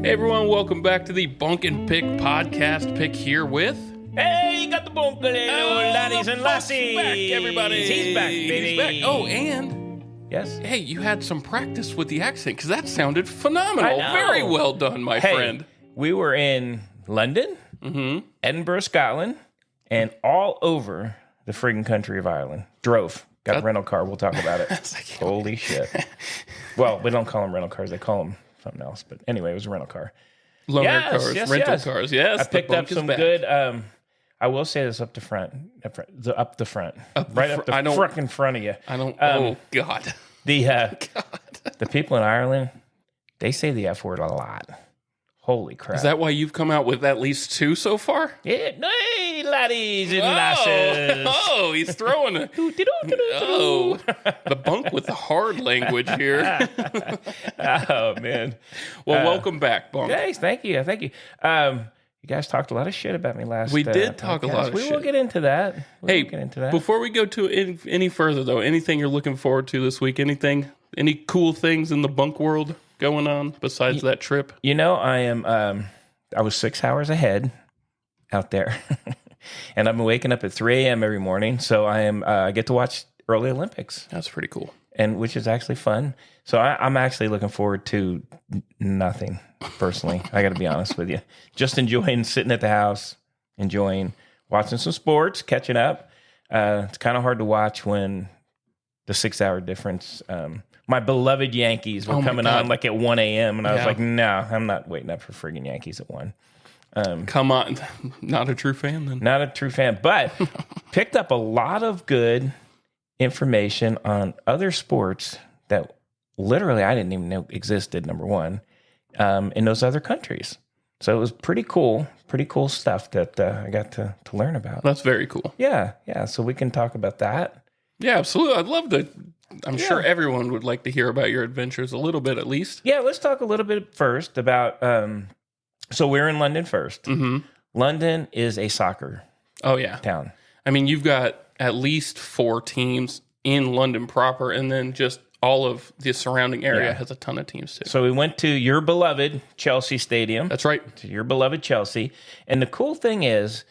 Hey everyone, welcome back to the Bunk and Pick podcast. Pick here with... Hey, you got the bunk, laddies and lassies. Back, everybody. He's back, baby. He's back. Oh, and... Yes? Hey, you had some practice with the accent, because that sounded phenomenal. I know. Very well done, my friend. We were in London, Edinburgh, Scotland, and all over the friggin' country of Ireland. Drove. Got a rental car. We'll talk about it. Holy shit. Well, we don't call them rental cars. They call them something else. But anyway, it was a rental car. Loaner cars, rental cars. Yes, I picked up some good... I will say this up the front. Up the front. Right up the frickin' front of you. I don't... oh, God. The people in Ireland, they say the F word a lot. Holy crap. Is that why you've come out with at least 2 so far? Yeah, hey, laddies and lasses. Oh, he's throwing a... oh, the Bunk with the hard language here. Oh, man. Well, welcome back, Bunk. Guys, thank you. You guys talked a lot of shit about me last We did talk podcast. a lot of shit. We will get into that. Before we go to any further, though, anything you're looking forward to this week? Any cool things in the Bunk world going on besides that trip? You know, I was 6 hours ahead out there, and I've been waking up at 3 a.m. every morning, so I get to watch early Olympics. That's pretty cool. And which is actually fun. So I'm actually looking forward to nothing, personally. I got to be honest with you. Just enjoying sitting at the house, enjoying watching some sports, catching up. It's kind of hard to watch when the 6 hour difference. My beloved Yankees were coming on like at 1 a.m. And I was like, no, I'm not waiting up for friggin' Yankees at 1. Come on. Not a true fan then. Not a true fan, but picked up a lot of good information on other sports that literally I didn't even know existed, number one, in those other countries. So it was pretty cool stuff that I got to learn about. That's very cool. Yeah. So we can talk about that. Yeah, absolutely. I'd love to. I'm sure everyone would like to hear about your adventures a little bit at least. Yeah, let's talk a little bit first about, so we're in London first. Mm-hmm. London is a soccer town. I mean, you've got at least 4 teams in London proper, and then just all of the surrounding area has a ton of teams too. So we went to your beloved Chelsea Stadium. That's right. To your beloved Chelsea. And the cool thing is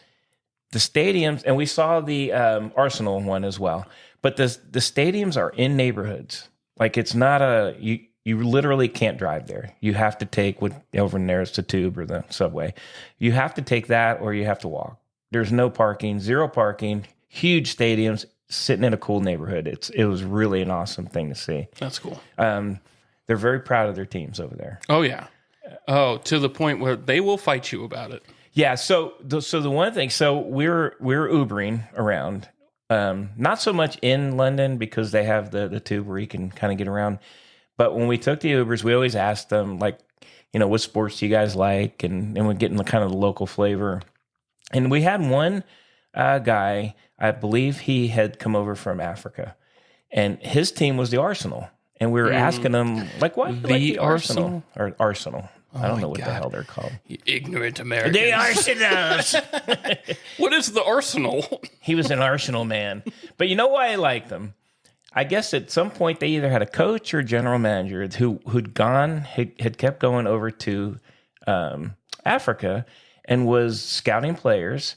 the stadiums, and we saw the Arsenal one as well, but the stadiums are in neighborhoods. Like it's not you literally can't drive there. You have to take over there's the tube or the subway. You have to take that or you have to walk. There's no parking, 0 parking, huge stadiums, sitting in a cool neighborhood. It was really an awesome thing to see. That's cool. They're very proud of their teams over there. Oh yeah. Oh, to the point where they will fight you about it. Yeah. So the one thing, we're Ubering around, not so much in London because they have the tube where you can kind of get around. But when we took the Ubers, we always asked them like, what sports do you guys like? And we're getting the kind of the local flavor. And we had one guy, I believe he had come over from Africa, and his team was the Arsenal. And we were asking him, like, what? The Arsenal? Or Arsenal. Oh, I don't know what the hell they're called. You ignorant Americans. The Arsenals! What is the Arsenal? He was an Arsenal man. But you know why I liked him? I guess at some point they either had a coach or a general manager had kept going over to Africa and was scouting players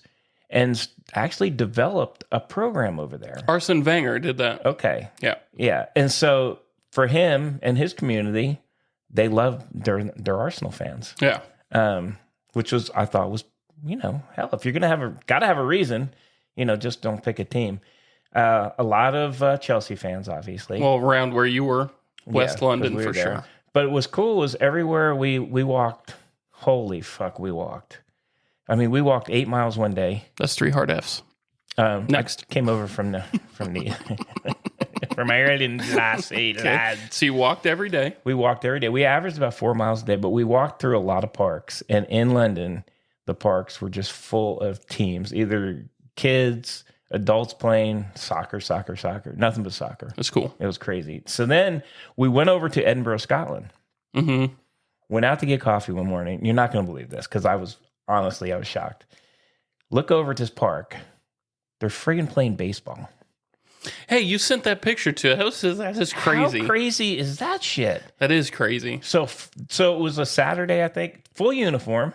and actually developed a program over there. Arsene Wenger did that. Okay. Yeah. And so for him and his community, they love their Arsenal fans. Yeah. Which I thought was, hell, if you're going to gotta have a reason, just don't pick a team. A lot of Chelsea fans, obviously. Well, around where you were, West London for sure. But it was cool was everywhere we walked, holy fuck, we walked. I mean, we walked 8 miles one day. That's 3 hard Fs. Next. I came over from from Ireland last lads. So you walked every day? We walked every day. We averaged about 4 miles a day, but we walked through a lot of parks. And in London, the parks were just full of teams, either kids, adults playing soccer, nothing but soccer. That's cool. It was crazy. So then we went over to Edinburgh, Scotland. Mm-hmm. Went out to get coffee one morning. You're not going to believe this because I was shocked. Look over at this park. They're friggin' playing baseball. Hey, you sent that picture to us. That is crazy. How crazy is that shit? That is crazy. So it was a Saturday, I think, full uniform.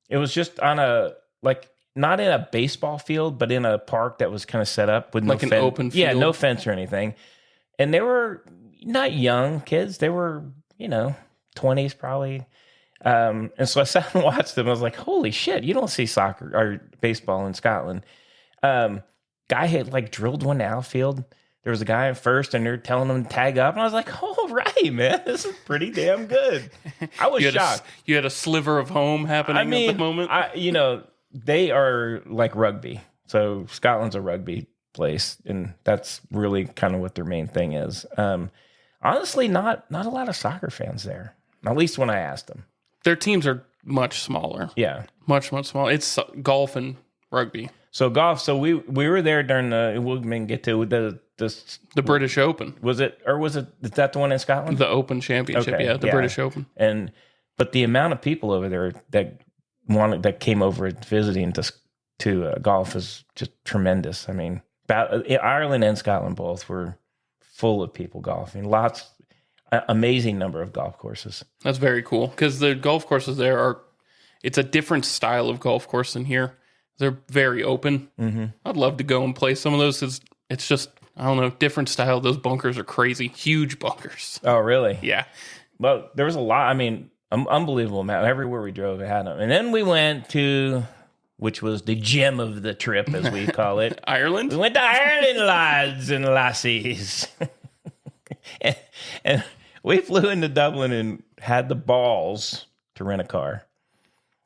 It was just on not in a baseball field, but in a park that was kind of set up with like an open field. Yeah, no fence or anything. And they were not young kids. They were, 20s probably. And so I sat and watched them. I was like, holy shit, you don't see soccer or baseball in Scotland. Guy had drilled one outfield. There was a guy at first, and they're telling him to tag up. And I was like, all right, man, this is pretty damn good. I was shocked. You had a sliver of home happening at the moment. They are like rugby. So Scotland's a rugby place, and that's really kind of what their main thing is. Honestly, not a lot of soccer fans there, at least when I asked them. Their teams are much smaller. Yeah. Much, much smaller. It's golf and rugby. So golf. So we were there during we'll get to the British Open. Is that the one in Scotland? The Open Championship, okay, the British Open. But the amount of people over there that came over visiting to golf is just tremendous. I mean, Ireland and Scotland both were full of people golfing. Amazing number of golf courses. That's very cool because the golf courses there it's a different style of golf course than here. They're very open. Mm-hmm. I'd love to go and play some of those. It's just, I don't know, different style. Those bunkers are crazy. Huge bunkers. Oh, really? Yeah. Well, there was a lot. I mean, unbelievable amount. Everywhere we drove, it had them. And then we went to, which was the gem of the trip, as we call it. Ireland? We went to Ireland, lads and lassies. and we flew into Dublin and had the balls to rent a car.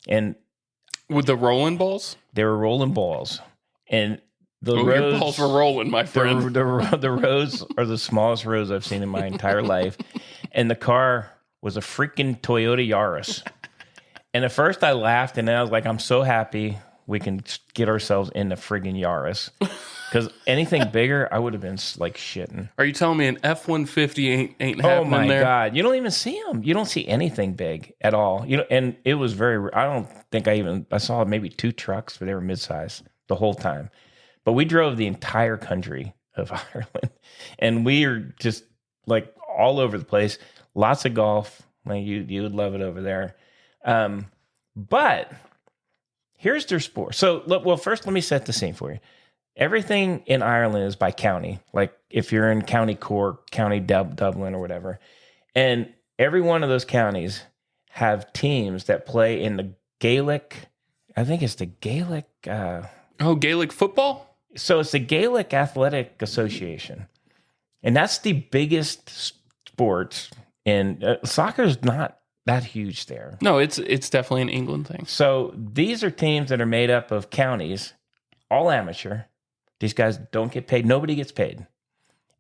And with the Rollin Balls? They were Rollin Balls. And your balls were rolling, my friend. The rows are the smallest rows I've seen in my entire life. And the car was a freaking Toyota Yaris. And at first I laughed, and then I was like, I'm so happy we can get ourselves in the friggin' Yaris. Because anything bigger, I would have been like shitting. Are you telling me an F-150 ain't happening there? Oh my God. You don't even see them. You don't see anything big at all. And it was I don't think I saw maybe 2 trucks, but they were midsize the whole time. But we drove the entire country of Ireland, and we are just like all over the place. Lots of golf. Like you would love it over there. But here's their sport. So, first let me set the scene for you. Everything in Ireland is by county. Like if you're in County Cork, County Dublin, or whatever, and every one of those counties have teams that play in the Gaelic. I think it's the Gaelic. Gaelic football. So it's the Gaelic Athletic Association, and that's the biggest sport. And soccer is not that huge there. No, it's definitely an England thing. So these are teams that are made up of counties, all amateur. These guys don't get paid. Nobody gets paid.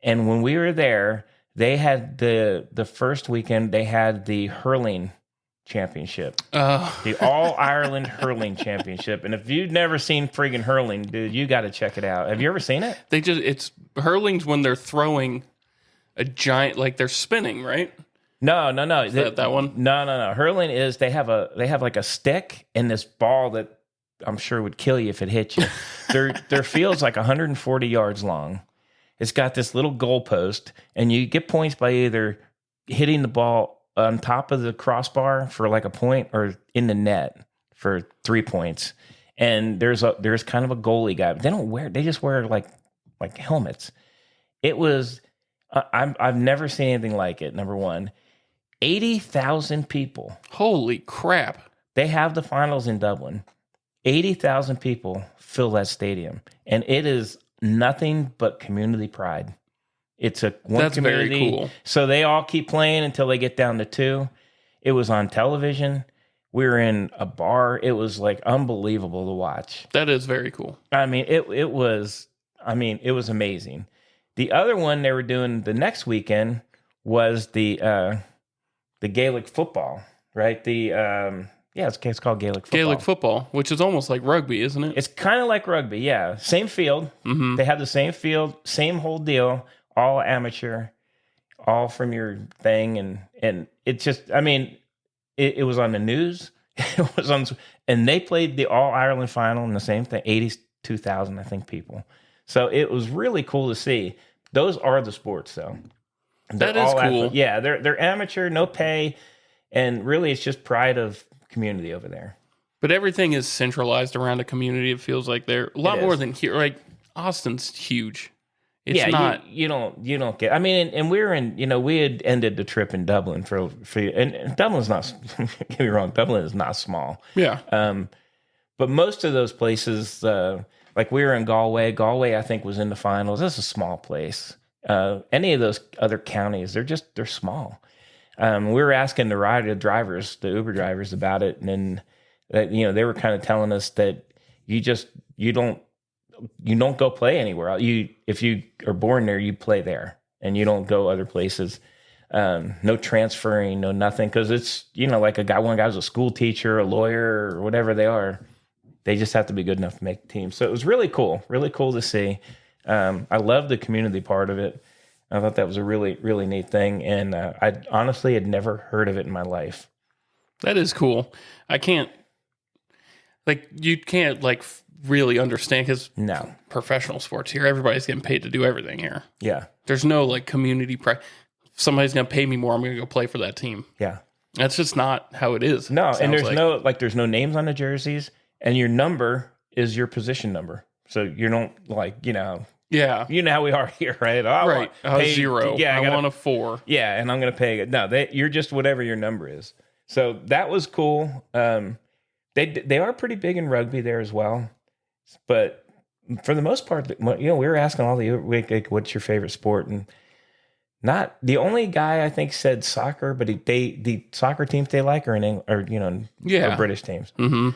And when we were there, they had the first weekend, they had the hurling championship. The All Ireland Hurling Championship. And if you've never seen friggin' hurling, dude, you got to check it out. Have you ever seen it? It's hurling's when they're throwing a giant, like they're spinning, right? No. Is that one? No. Hurling is they have like a stick and this ball that I'm sure would kill you if it hit you. Their field's like 140 yards long. It's got this little goalpost, and you get points by either hitting the ball on top of the crossbar for like a point or in the net for 3 points. And there's kind of a goalie guy. They just wear like helmets. It was I've never seen anything like it. Number one, 80,000 people. Holy crap. They have the finals in Dublin. 80,000 people fill that stadium, and it is nothing but community pride. It's That's community. Very cool. So they all keep playing until they get down to 2. It was on television. We were in a bar. It was like unbelievable to watch. That is very cool. I mean, it was amazing. The other one they were doing the next weekend was the Gaelic football, right? It's called Gaelic football. Gaelic football, which is almost like rugby, isn't it? It's kind of like rugby, yeah. Same field. Mm-hmm. They have the same field, same whole deal, all amateur, all from your thing. And it just, I mean, it was on the news. It was on, and they played the All Ireland final in the same thing, 82,000, I think, people. So it was really cool to see. Those are the sports, though. That is cool. Yeah, they're amateur, no pay, and really it's just pride of community over there. But everything is centralized around a community. It feels like they're a lot more than here. Like Austin's huge. It's not. You don't get. I mean, and we're in. We had ended the trip in Dublin for and Dublin's not. Get me wrong, Dublin is not small. Yeah. But most of those places, like we were in Galway. Galway, I think, was in the finals. This is a small place. Any of those other counties, they're small. We were asking the drivers, the Uber drivers, about it, and then they were kind of telling us that you don't go play anywhere else. If you are born there, you play there, and you don't go other places. No transferring, no nothing, because it's like one guy's a school teacher, a lawyer, or whatever they are. They just have to be good enough to make the team. So it was really cool to see. I love the community part of it. I thought that was a really, really neat thing, and I honestly had never heard of it in my life. That is cool. You can't really understand because professional sports here, everybody's getting paid to do everything here. Yeah. There's no community somebody's going to pay me more, I'm going to go play for that team. Yeah. That's just not how it is. No, and there's no names on the jerseys, and your number is your position number. So you don't yeah. You know how we are here, right? Right. 0. Yeah, I want a 4. Yeah, and I'm going to pay. No, you're just whatever your number is. So that was cool. They are pretty big in rugby there as well. But for the most part, we were asking all what's your favorite sport? And not the only guy I think said soccer, but the soccer teams they like are in England, are British teams. Mm-hmm.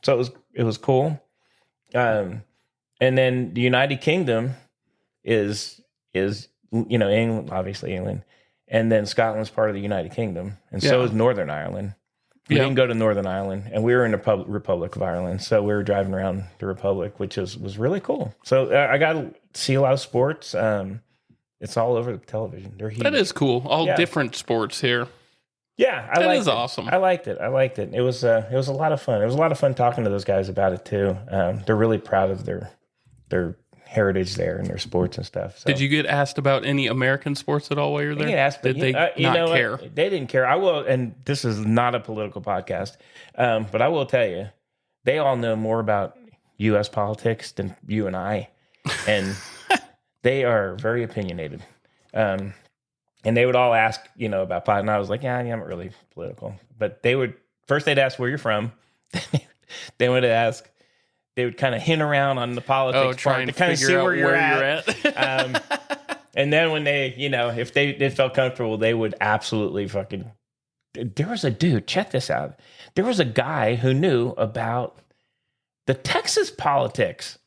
So it was cool. And then the United Kingdom is England, obviously England, and then Scotland's part of the United Kingdom, and so is Northern Ireland. We didn't go to Northern Ireland, and we were in the Republic of Ireland, so we were driving around the Republic, which was really cool. So I got to see a lot of sports. It's all over the television. They're huge. That is cool. All different sports here. Yeah, that is awesome. I liked it. It was a lot of fun. It was a lot of fun talking to those guys about it too. They're really proud of their heritage there and their sports and stuff. So. Did you get asked about any American sports at all while you're there? Did they not care? They didn't care. I will, and this is not a political podcast, but I will tell you, they all know more about U.S. politics than you and I, and they are very opinionated. And they would all ask, about pot, and I was like, yeah, I'm not really political. But they'd ask where you're from. They would ask. They would kind of hint around on the politics part to kind of see where you're at. And then when they, if they felt comfortable, they would absolutely fucking. There was a dude. Check this out. There was a guy who knew about the Texas politics.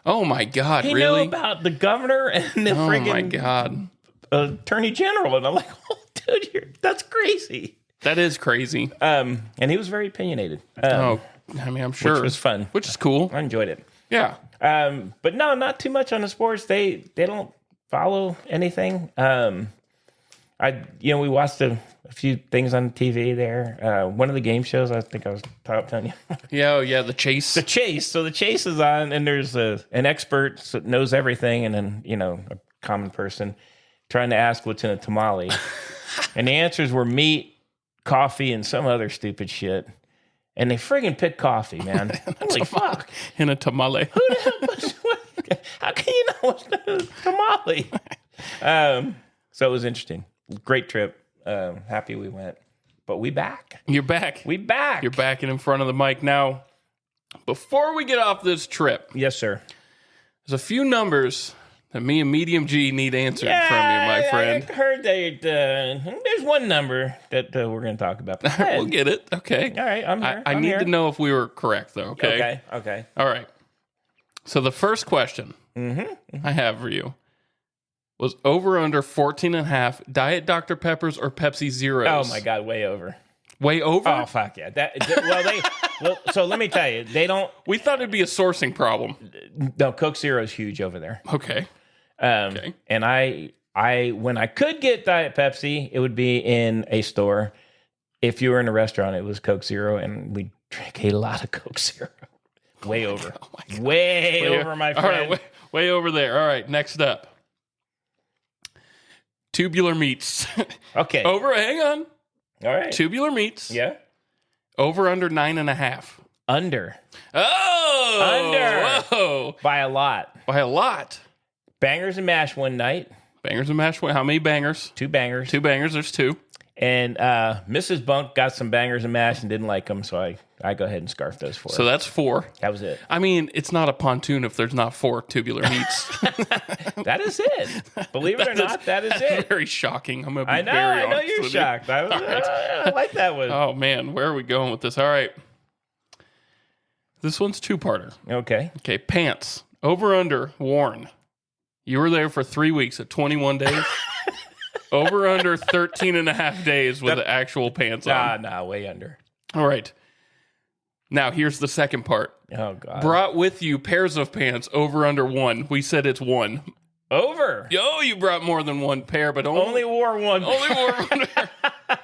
Oh my God! He really? knew about the governor and the friggin' my God attorney general, and I'm like, oh, dude, that's crazy. That is crazy. And he was very opinionated. I'm sure. Which was fun. Which is cool. I enjoyed it. Yeah. But no, not too much on the sports. They don't follow anything. We watched a few things on TV there. One of the game shows, I think I was telling you. Yeah, The Chase. The Chase. So The Chase is on, and there's an expert that knows everything, and then, a common person trying to ask what's in a tamale. And the answers were meat, coffee, and some other stupid shit. And they friggin' picked coffee, man. Holy fuck. In a tamale. Who the hell puts what? How can you know what's in a tamale? So it was interesting. Great trip. Happy we went. But we back. You're back. We back. You're back and in front of the mic. Now, before we get off this trip. Yes, sir. There's a few numbers that me and Medium G need answered from you, my friend. I heard that there's one number that we're going to talk about. We'll get it. Okay. All right, I'm here. I need to know if we were correct, though. Okay. Okay. All right. So the first question I have for you was over under 14.5 Diet Dr. Peppers or Pepsi Zeros? Oh my God, way over. Way over? Oh fuck yeah! So let me tell you, they don't. We thought it'd be a sourcing problem. No, Coke Zero is huge over there. Okay. And I when I could get Diet Pepsi, it would be in a store. If you were in a restaurant, it was Coke Zero, and we drank a lot of Coke Zero. Way over. Oh my God. Way over, my friend. All right, way over there. All right, next up. Tubular meats. Okay. Hang on. All right. Tubular meats. Yeah. Over under 9.5. Under. Oh! Under. Whoa! By a lot. By a lot. Bangers and mash one night. Bangers and mash. How many bangers? 2 bangers. 2 bangers. There's 2. And Mrs. Bunk got some bangers and mash and didn't like them, so I go ahead and scarf those for her. So that's 4. That was it. I mean, it's not a pontoon if there's not 4 tubular meats. That is it. Believe it or not, that is it. Very shocking. I'm gonna be I know. very I know honest you're with shocked. You. I like that one. Oh man, where are we going with this? All right. This one's 2-parter. Okay. Okay, pants. Over under worn. You were there for 3 weeks at 21 days. Over under 13 and a half days with the actual pants on. Nah, way under. All right. Now, here's the second part. Oh, God. Brought with you pairs of pants over under 1. We said it's 1. Over. Yo, you brought more than 1 pair, but only wore one. Only wore 1 pair.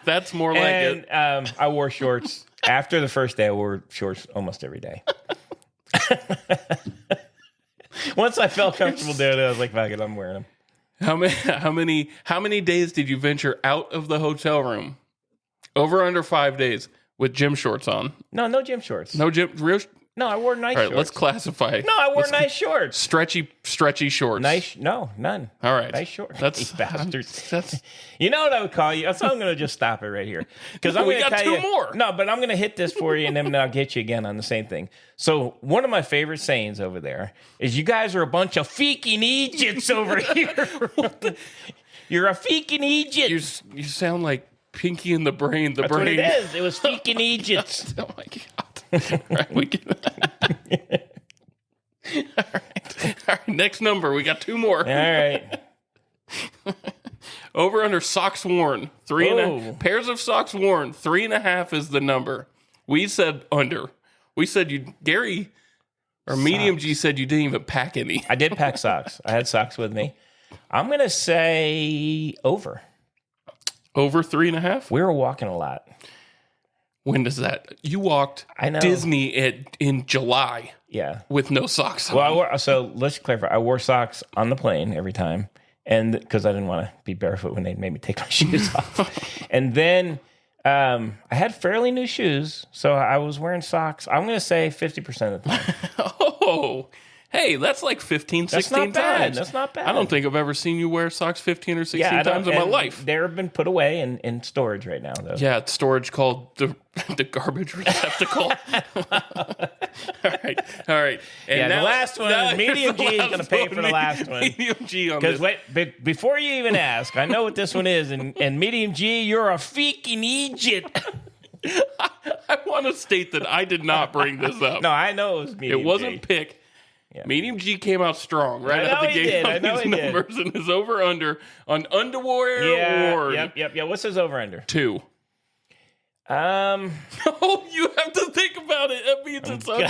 That's more like and, it. I wore shorts. After the first day, I wore shorts almost every day. Once I felt comfortable doing it, I was like, fuck it, I'm wearing them. How many days did you venture out of the hotel room? Over under 5 days with gym shorts on. No gym shorts. No gym. No, I wore nice All right, shorts. let's classify. No, I wore nice shorts. Stretchy shorts. None. All right. Nice shorts. That's bastards. You know what I would call you? So I'm going to just stop it right here. Because we got 2 more. No, but I'm going to hit this for you, and then I'll get you again on the same thing. So one of my favorite sayings over there is, you guys are a bunch of feeking Egypts over here. You're a feeking Egypt. You sound like Pinky in the Brain. That's what it is. It was feeking Egypts. Oh my God. All right, we get that. All right. Next number. We got 2 more. All right. Over under socks worn. 3.5 pairs of socks worn. 3.5 is the number. We said under. We said Gary or Medium G said you didn't even pack any. I did pack socks. I had socks with me. I'm going to say over. Over 3.5? We were walking a lot. When does that? You walked Disney in July. Yeah. With no socks on. Well, so let's clarify. I wore socks on the plane every time, and because I didn't want to be barefoot when they made me take my shoes off. And then I had fairly new shoes, so I was wearing socks. I'm going to say 50% of the time. Oh, hey, that's like 15, 16 times. That's not bad. I don't think I've ever seen you wear socks 15 or 16 times in my life. They've been put away in storage right now, though. Yeah, it's storage called the garbage receptacle. All right. And now, the last one, Medium G is going to pay for the last one. Medium G on this. Because wait, before you even ask, I know what this one is, and Medium G, you're a feeking Egypt. I want to state that I did not bring this up. No, I know it was Medium G. It wasn't pick. Yeah. Medium G came out strong right out the gate on these numbers and is over under on underwear worn. Yep. What's his over under? 2. Oh, you have to think about it. That means it's under.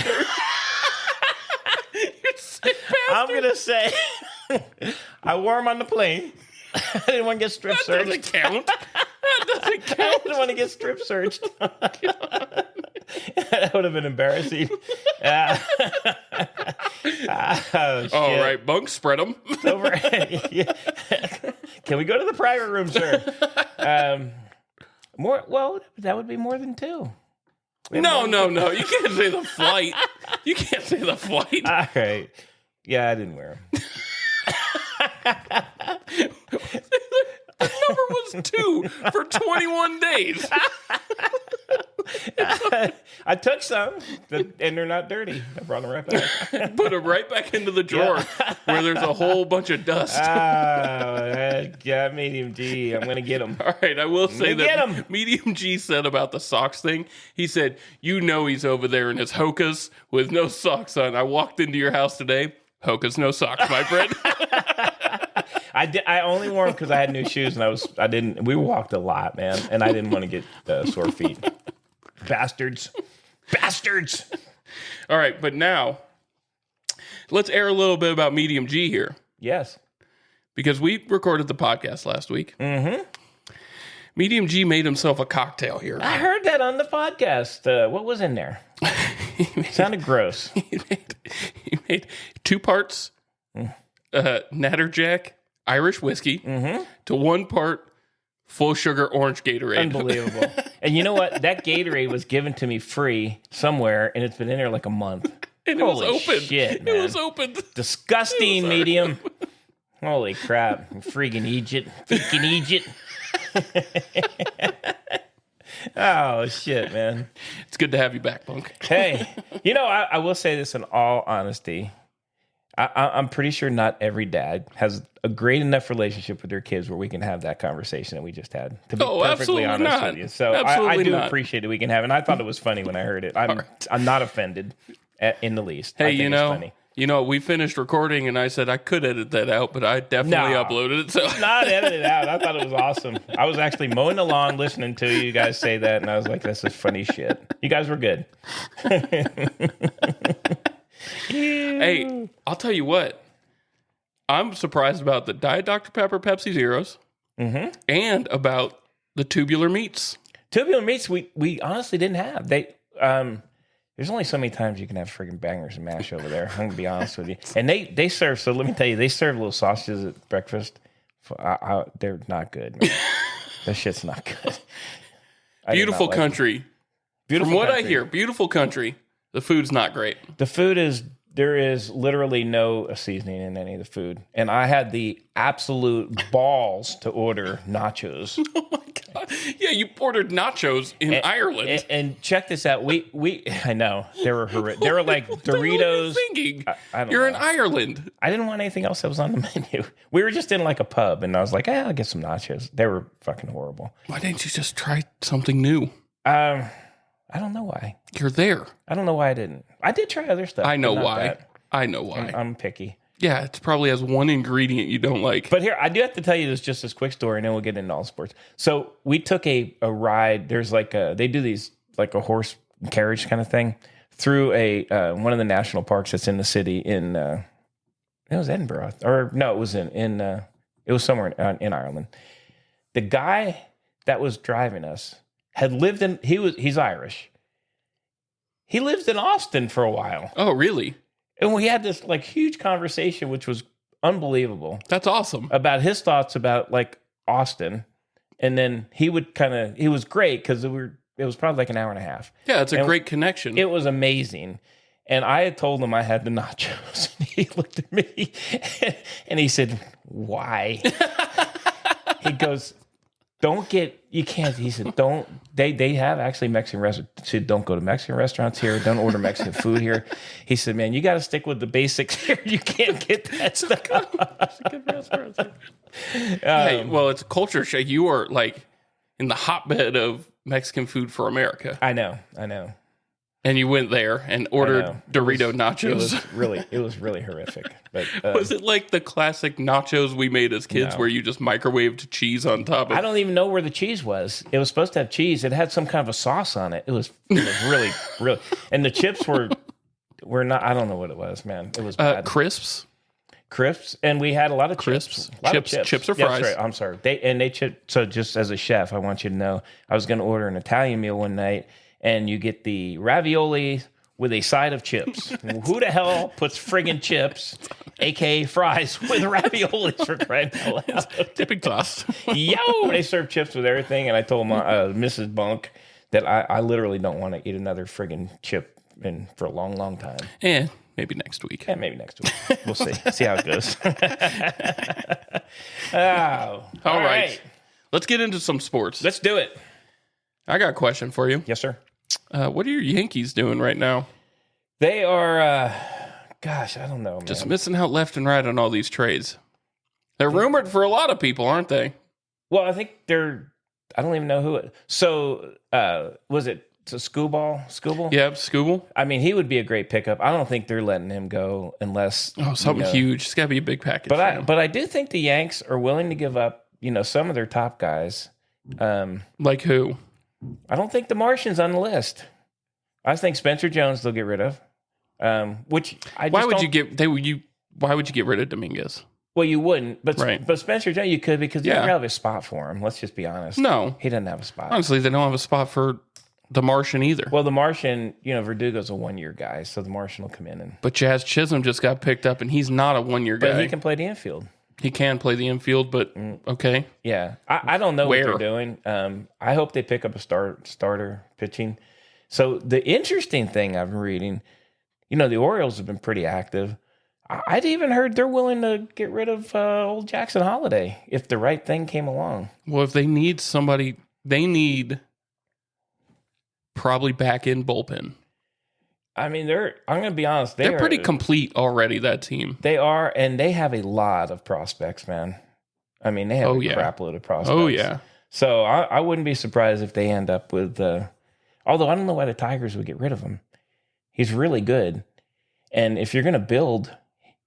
You sick bastard. I'm gonna say I wore them on the plane. I didn't want to get strip searched. That doesn't count. That doesn't count. I didn't want to get strip searched. That would have been embarrassing. All right, Bunk, spread them. Over. Can we go to the private room, sir? More. Well, that would be more than 2. No. You can't say the flight. You can't say the flight. All right. Yeah, I didn't wear them. The number was 2 for 21 days. I took some, and they're not dirty. I brought them right back. Put them right back into the drawer where there's a whole bunch of dust. Yeah, Medium G. I'm going to get them. All right, I will say that Medium G said about the socks thing, he said, he's over there in his Hokas with no socks on. I walked into your house today, Hokas, no socks, my friend. I only wore them because I had new shoes, and we walked a lot, man, and I didn't want to get sore feet. Bastards. All right, but now let's air a little bit about Medium G here. Yes. Because we recorded the podcast last week. Mm-hmm. Medium G made himself a cocktail here. I heard that on the podcast. What was in there? Sounded gross. He made 2 parts Natterjack Irish whiskey to 1 part full sugar orange Gatorade. Unbelievable. And you know what? That Gatorade was given to me free somewhere, and it's been in there like a month. And Holy it was open. Shit, man. It was open. Disgusting medium. Holy crap. Freaking Egypt. Freaking Egypt. Oh, shit, man. It's good to have you back, Bunk. Hey, you know, I will say this in all honesty. I'm pretty sure not every dad has a great enough relationship with their kids where we can have that conversation that we just had. To be perfectly honest with you, so I do appreciate that we can have it. And I thought it was funny when I heard it. I'm not offended in the least. Hey, I think it's funny. We finished recording, and I said I could edit that out, but I definitely uploaded it. So not edit it out. I thought it was awesome. I was actually mowing the lawn, listening to you guys say that, and I was like, "This is funny shit." You guys were good. Hey, I'll tell you what. I'm surprised about the Diet Dr. Pepper Pepsi Zeros and about the tubular meats. Tubular meats, we honestly didn't have. There's only so many times you can have friggin' bangers and mash over there. I'm going to be honest with you. And they serve, so let me tell you, they serve little sausages at breakfast. They're not good, man. That shit's not good. Beautiful country. From what I hear, beautiful country. The food's not great. The food there is literally no seasoning in any of the food. And I had the absolute balls to order nachos. Oh my God. Yeah, you ordered nachos in Ireland. And check this out. I know. They were horrific. They were like Doritos. What are you thinking? You're in Ireland. I didn't want anything else that was on the menu. We were just in like a pub, and I was like, I'll get some nachos. They were fucking horrible. Why didn't you just try something new? I don't know why. You're there. I don't know why I didn't. I did try other stuff. I know why. I know why. I'm picky. Yeah, it probably has one ingredient you don't like. But here, I do have to tell you this quick story, and then we'll get into all sports. So we took a ride. There's they do these like a horse carriage kind of thing through one of the national parks that's in the city in it was Edinburgh, or no, it was it was somewhere in Ireland. The guy that was driving us had lived he's Irish. He lived in Austin for a while. Oh, really? And we had this like huge conversation, which was unbelievable. That's awesome. About his thoughts about like Austin. And then he was great because it was probably like an hour and a half. Yeah, it's a great connection. It was amazing. And I had told him I had the nachos. And he looked at me and he said, "Why?" He goes, you can't. He said, they have actually Mexican restaurants. He said, don't go to Mexican restaurants here. Don't order Mexican food here. He said, man, you got to stick with the basics here. You can't get that stuff. Mexican restaurants. Hey, well, it's a culture shock. You are like in the hotbed of Mexican food for America. I know. And you went there and ordered Dorito nachos. It was really horrific. But was it like the classic nachos we made as kids where you just microwaved cheese on top of it? I don't even know where the cheese was. It was supposed to have cheese. It had some kind of a sauce on it. It was really, really. And the chips were not, I don't know what it was, man. It was bad. Crisps, and we had a lot of crisps. Chips or fries. That's right. I'm sorry. They chip. So just as a chef, I want you to know, I was going to order an Italian meal one night, and you get the ravioli with a side of chips. Who the hell puts friggin' chips, aka fries, with raviolis for crying out loud? Dipping sauce. Yo, they serve chips with everything, and I told Mrs. Bunk that I literally don't want to eat another friggin' chip for a long, long time. Yeah. Maybe next week. Yeah, maybe next week. We'll see. See how it goes. All right. Let's get into some sports. Let's do it. I got a question for you. Yes, sir. What are your Yankees doing right now? They are, gosh, I don't know, man. Just missing out left and right on all these trades. They're rumored for a lot of people, aren't they? Well, I think I don't even know who it. So, was it Skubal? Yeah, Skubal. I mean, he would be a great pickup. I don't think they're letting him go unless something huge. It's got to be a big package. But I do think the Yanks are willing to give up, some of their top guys. Like who? I don't think the Martian's on the list. I think Spencer Jones they'll get rid of. Which I just why would you get rid of Dominguez? Well, you wouldn't, but right. But Spencer Jones you could because you don't have a spot for him. Let's just be honest. No, he doesn't have a spot. Honestly, they don't have a spot for the Martian either. Well, the Martian, Verdugo's a 1-year guy, so the Martian will come in But Jazz Chisholm just got picked up, and he's not a 1-year guy. But he can play the infield. He can play the infield, but okay. Yeah, I don't know what they're doing. I hope they pick up a starter pitching. So the interesting thing I've been reading, the Orioles have been pretty active. I'd even heard they're willing to get rid of old Jackson Holiday if the right thing came along. Well, if they need somebody, they need probably back in bullpen. I mean, I'm going to be honest. They're pretty complete already, that team. They are, and they have a lot of prospects, man. I mean, they have a crap load of prospects. Oh, yeah. So I wouldn't be surprised if they end up with, although I don't know why the Tigers would get rid of him. He's really good. And if you're going to build,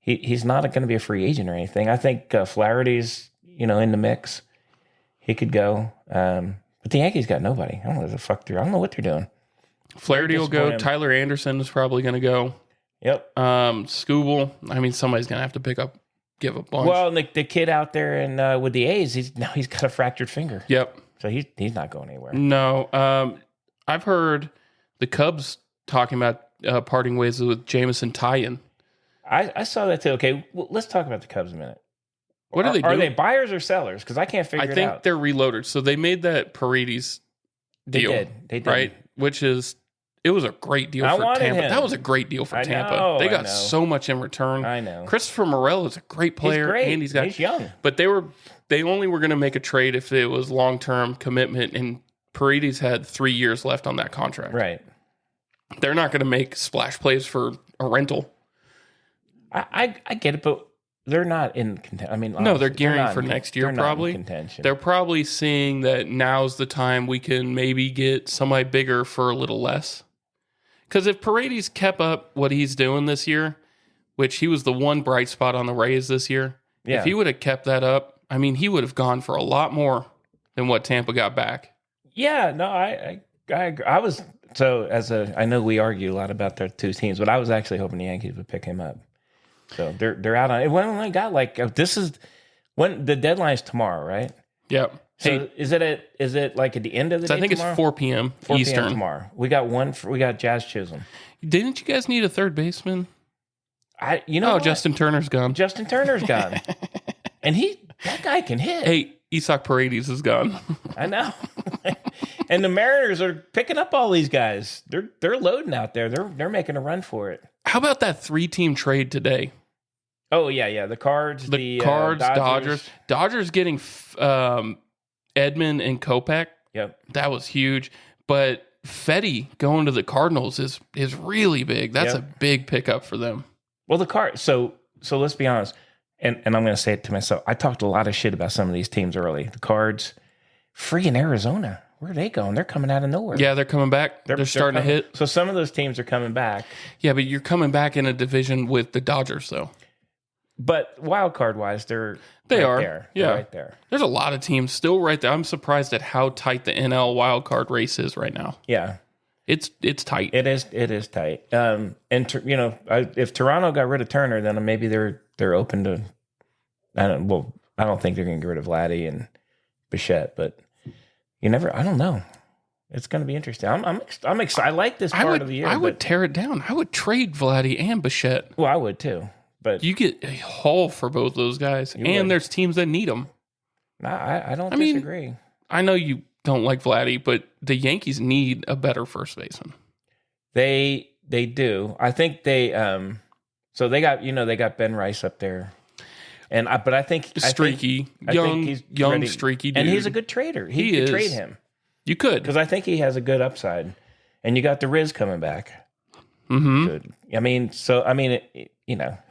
he's not going to be a free agent or anything. I think Flaherty's, in the mix. He could go. But the Yankees got nobody. I don't know what the fuck I don't know what they're doing. Flaherty will go. Tyler Anderson is probably going to go. Yep. Skubal. I mean, somebody's going to have to give a bunch. Well, the kid out there and with the A's, he's got a fractured finger. Yep. So he's not going anywhere. No. I've heard the Cubs talking about parting ways with Jameson Tyon. I saw that too. Okay, well, let's talk about the Cubs a minute. What are they doing? Are they buyers or sellers? Because I can't figure it out. I think they're reloaders. So they made that Paredes deal. They did. Right? Which is, it was a great deal for Tampa. That was a great deal for Tampa. They got so much in return. I know. Christopher Morel is a great player. He's great. And he's young. But they only were going to make a trade if it was long-term commitment, and Paredes had 3 years left on that contract. Right. They're not going to make splash plays for a rental. I get it, but they're not in contention. I mean, honestly, no, they're gearing for next year. Probably contention. They're probably seeing that now's the time we can maybe get somebody bigger for a little less. Because if Paredes kept up what he's doing this year, which he was the one bright spot on the Rays this year, if he would have kept that up, I mean, he would have gone for a lot more than what Tampa got back. Yeah, no, I was so I know we argue a lot about their two teams, but I was actually hoping the Yankees would pick him up. So they're out on it. When I got this is when the deadline is tomorrow, right? Yep. So is it like at the end of the day? I think tomorrow? It's 4 p.m. 4 Eastern p.m. tomorrow. We got Jazz Chisholm. Didn't you guys need a third baseman? What? Justin Turner's gone. Justin Turner's gone, and that guy can hit. Hey, Isak Paredes is gone. I know. And the Mariners are picking up all these guys. They're loading out there. They're making a run for it. How about that 3-team trade today? Oh yeah. The Cards, the Cards, Dodgers getting Edman and Kopech. Yep, that was huge. But Fetty going to the Cardinals is really big. That's a big pickup for them. Well, the Cards. So let's be honest, and I'm going to say it to myself. I talked a lot of shit about some of these teams early. The Cards, freaking Arizona. Where are they going? They're coming out of nowhere. Yeah, they're coming back. They're starting to hit. So some of those teams are coming back. Yeah, but you're coming back in a division with the Dodgers, though. But wild card wise, they are there. Yeah, they're right there. There's a lot of teams still right there. I'm surprised at how tight the NL wild card race is right now. Yeah, it's tight. It is tight. If Toronto got rid of Turner, then maybe they're open to. I don't think they're going to get rid of Vladdy and Bichette, but I don't know. It's going to be interesting. I'm excited. I like this part of the year. I would tear it down. I would trade Vladdy and Bichette. Well, I would too. But you get a haul for both those guys, and there's teams that need them. Nah, I don't disagree. I know you don't like Vladdy, but the Yankees need a better first baseman. They do. I think they so they got Ben Rice up there. But I think streaky, young streaky dude. And he's a good trader. He could trade him. You could. Because I think he has a good upside. And you got the Riz coming back. Mm-hmm. Good.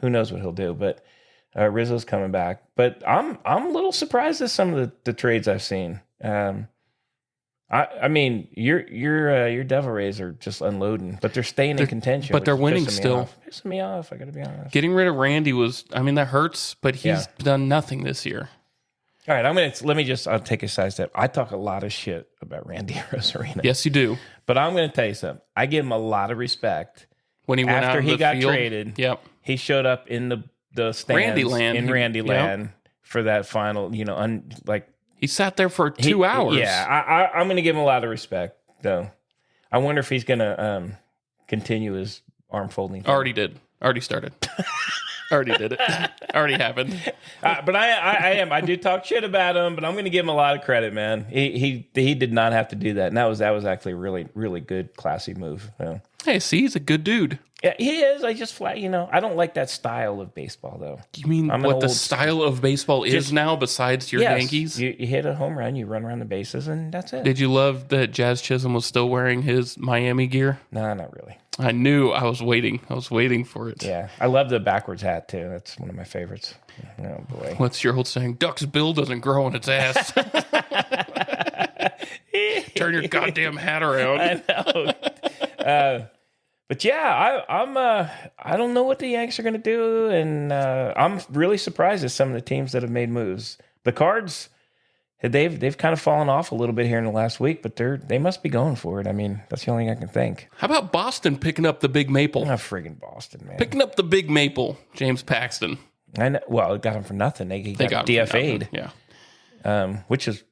Who knows what he'll do, but Rizzo's coming back. But I'm a little surprised at some of the trades I've seen. Your Devil Rays are just unloading, but they're staying in contention. But they're winning still. Pissing me off, I gotta be honest. Getting rid of Randy that hurts, but he's done nothing this year. All right, I'll take a side step. I talk a lot of shit about Randy Rosarina. Yes, you do. But I'm going to tell you something. I give him a lot of respect. When he went after out he got field, traded, yep, he showed up in the stands in Randyland for that final. He sat there for 2 hours. Yeah, I'm going to give him a lot of respect, though. I wonder if he's going to continue his arm folding thing. Already did. Already started. Already did it. Already happened. But I do talk shit about him, but I'm going to give him a lot of credit, man. He did not have to do that. And that was actually a really, really good, classy move. So. Hey, see, he's a good dude. Yeah, he is. I just I don't like that style of baseball, though. You mean what the style of baseball is now besides your Yankees? You hit a home run, you run around the bases, and that's it. Did you love that Jazz Chisholm was still wearing his Miami gear? No, not really. I knew. I was waiting. I was waiting for it. Yeah. I love the backwards hat, too. That's one of my favorites. Oh, boy. What's your old saying? Duck's bill doesn't grow on its ass. Turn your goddamn hat around. I know. But yeah, I don't know what the Yanks are going to do, and I'm really surprised at some of the teams that have made moves. The Cards, they've kind of fallen off a little bit here in the last week, but they must be going for it. I mean, that's the only thing I can think. How about Boston picking up the big maple? Oh, friggin' Boston, man! Picking up the big maple, James Paxton. I know. Well, it got him for nothing. They got DFA'd. Yeah, which is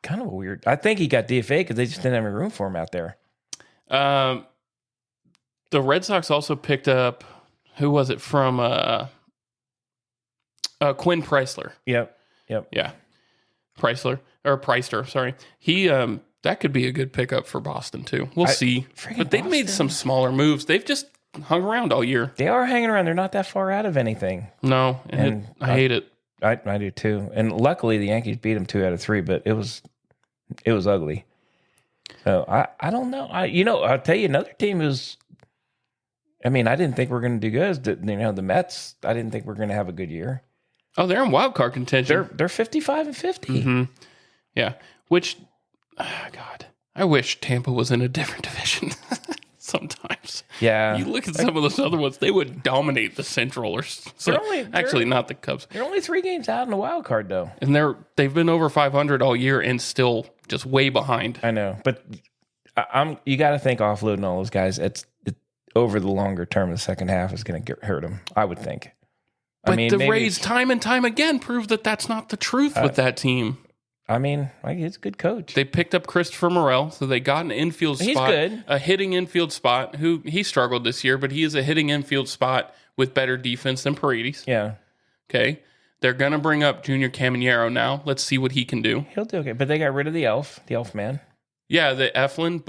kind of weird. I think he got DFA'd because they just didn't have any room for him out there. The Red Sox also picked up, who was it from? Quinn Preisler. Yep. Yeah, Preister. Sorry, he that could be a good pickup for Boston too. We'll see. But they've made some smaller moves. They've just hung around all year. They are hanging around. They're not that far out of anything. No, and I hate it. I do too. And luckily, the Yankees beat them 2 out of 3, but it was ugly. So I don't know. I'll tell you another team is. I mean, I didn't think we were going to do good. The Mets. I didn't think we were going to have a good year. Oh, they're in wild card contention. They're 55 and 50. Mm-hmm. Yeah. Which, God, I wish Tampa was in a different division. Sometimes. Yeah. You look at some of those other ones; they would dominate the Central. Actually, not the Cubs. They're only 3 games out in the wild card, though, and they've been over 500 all year and still just way behind. I know, but you got to think offloading all those guys. It's over the longer term. The second half is going to hurt them, I would think. But the Rays, time and time again, prove that that's not the truth with that team. I mean, he's a good coach. They picked up Christopher Morel, so they got an infield spot. He's good. A hitting infield spot. He struggled this year, but he is a hitting infield spot with better defense than Paredes. Yeah. Okay. They're going to bring up Junior Caminero now. Let's see what he can do. He'll do okay. But they got rid of the elf man. Yeah, the Eflin,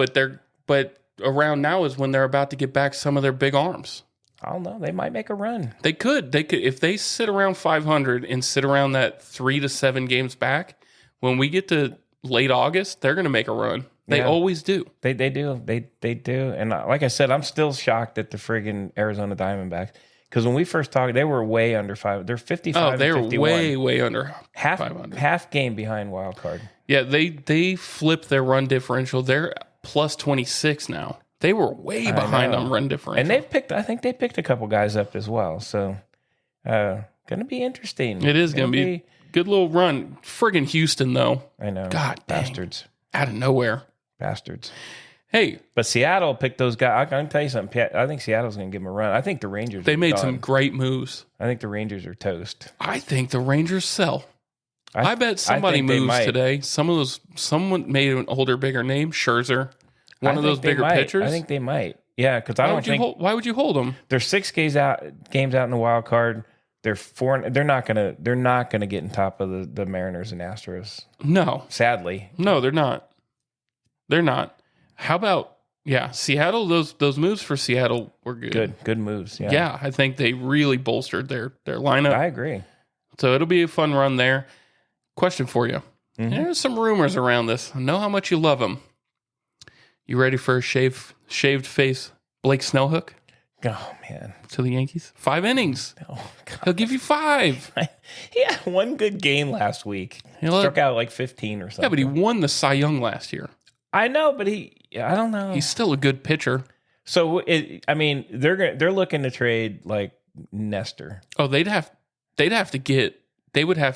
but around now is when they're about to get back some of their big arms. I don't know. They might make a run. They could. If they sit around 500 and sit around that 3 to 7 games back, when we get to late August, they're going to make a run. They always do. They do. They do. And like I said, I'm still shocked at the friggin' Arizona Diamondbacks. Because when we first talked, they were way under 5. They're 55 and 51. They were way under 500. Half game behind wild card. Yeah, they flipped their run differential. They're plus 26 now. They were way behind on run differential. And I think they picked a couple guys up as well. So, going to be interesting. It is going to be good little run. Friggin' Houston, though. I know. God, bastards. Dang. Out of nowhere. Bastards. Hey. But Seattle picked those guys. I can tell you something. I think Seattle's going to give them a run. I think the Rangers They made some great moves. I think the Rangers are toast. I think the Rangers sell. I bet somebody moves today. Someone made an older, bigger name. Scherzer. One of those bigger pitchers. I think they might. Yeah, because I don't think. Why would you hold them? They're 6 games out in the wild card. They're 4. They're not gonna get in top of the Mariners and Astros. No, sadly, no, they're not. They're not. How about Seattle? Those moves for Seattle were good. Good moves. Yeah, I think they really bolstered their lineup. I agree. So it'll be a fun run there. Question for you. Mm-hmm. There's some rumors around this. I know how much you love them. You ready for a shaved face Blake Snellhook? Oh, man. To the Yankees? 5 innings. Oh, God. He'll give you 5. He had one good game last week. He struck out like 15 or something. Yeah, but he won the Cy Young last year. I know, but I don't know. He's still a good pitcher. So, they're looking to trade like Nestor. Oh, they would have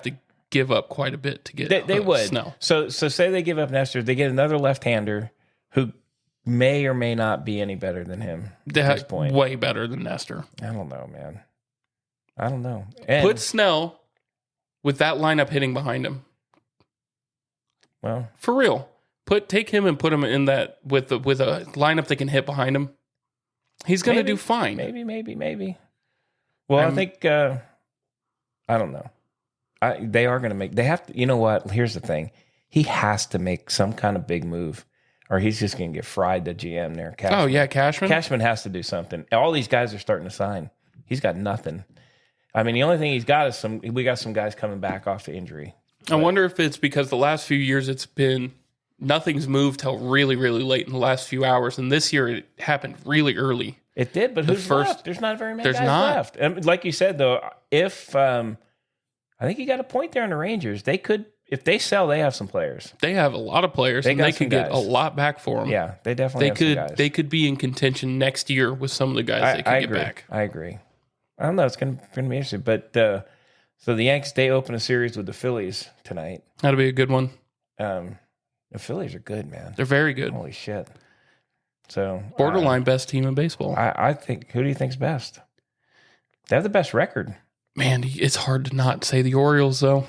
to give up quite a bit to get they would. Snell. So say they give up Nestor, they get another left-hander who may or may not be any better than him at this point. Way better than Nestor. I don't know, man. I don't know. Put Snell with that lineup hitting behind him. Well, for real. take him and put him in that with a lineup that can hit behind him. He's going to do fine. Maybe. Well, I think I don't know. They are going to make. They have to. You know what? Here's the thing. He has to make some kind of big move, or he's just going to get fried. The GM there. Cashman. Oh yeah, Cashman. Cashman has to do something. All these guys are starting to sign. He's got nothing. I mean, the only thing he's got is we got some guys coming back off the injury. I wonder if it's because the last few years it's been nothing's moved till really, really late in the last few hours, and this year it happened really early. It did, but who's left? There's not very many guys left. And like you said, though, if I think you got a point there on the Rangers, they could, if they sell, they have some players. They have a lot of players, and they could get a lot back for them. Yeah, they definitely have some guys. They could be in contention next year with some of the guys they could get back. I agree. I don't know. It's going to be interesting. But so the Yanks, they open a series with the Phillies tonight. That'll be a good one. The Phillies are good, man. They're very good. Holy shit. So borderline best team in baseball. I think. Who do you think's best? They have the best record. Man, it's hard to not say the Orioles, though.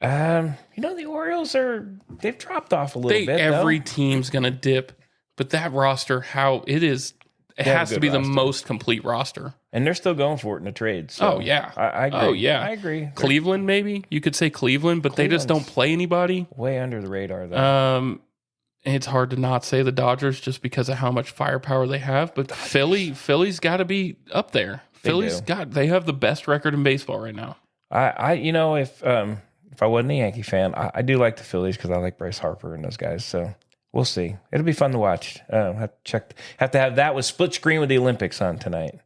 The Orioles they've dropped off a little bit. Every team's gonna dip, but that roster, it has to be the most complete roster. And they're still going for it in the trade. So yeah. I agree. Oh, yeah. I agree. Cleveland, maybe? You could say Cleveland, but they just don't play anybody. Way under the radar, though. It's hard to not say the Dodgers just because of how much firepower they have. But Philly's got to be up there. They have the best record in baseball right now. If I wasn't a Yankee fan, I do like the Phillies because I like Bryce Harper and those guys. So we'll see. It'll be fun to watch. Have to have that with split screen with the Olympics on tonight.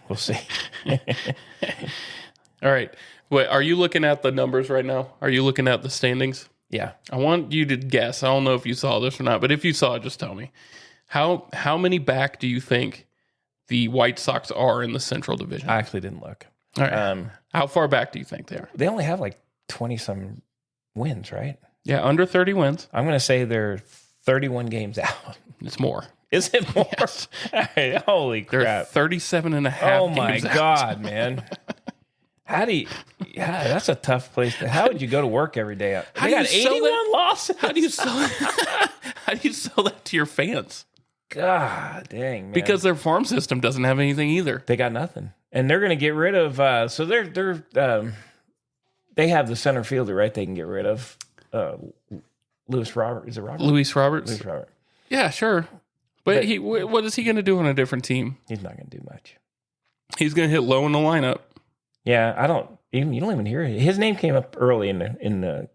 We'll see. All right. Wait, are you looking at the numbers right now? Are you looking at the standings? Yeah. I want you to guess. I don't know if you saw this or not, but if you saw it, just tell me. How many back do you think the White Sox are in the Central Division? I actually didn't look. All right. How far back do you think they are? They only have like 20-some wins, right? Yeah, under 30 wins. I'm going to say they're 31 games out. It's more. Is it more? Yes. Hey, holy crap. They're 37 and a half games out. Oh, my God, man. That's a tough place. How would you go to work every day? They got 81 losses. How do you sell that to your fans? God dang, man. Because their farm system doesn't have anything either. They got nothing. And they're going to get rid of, so they have the center fielder, right? They can get rid of Lewis Robert. Is it Robert? Luis Roberts. Luis Robert. Yeah, sure. But what is he going to do on a different team? He's not going to do much. He's going to hit low in the lineup. Yeah, you don't even hear it. His name came up early in the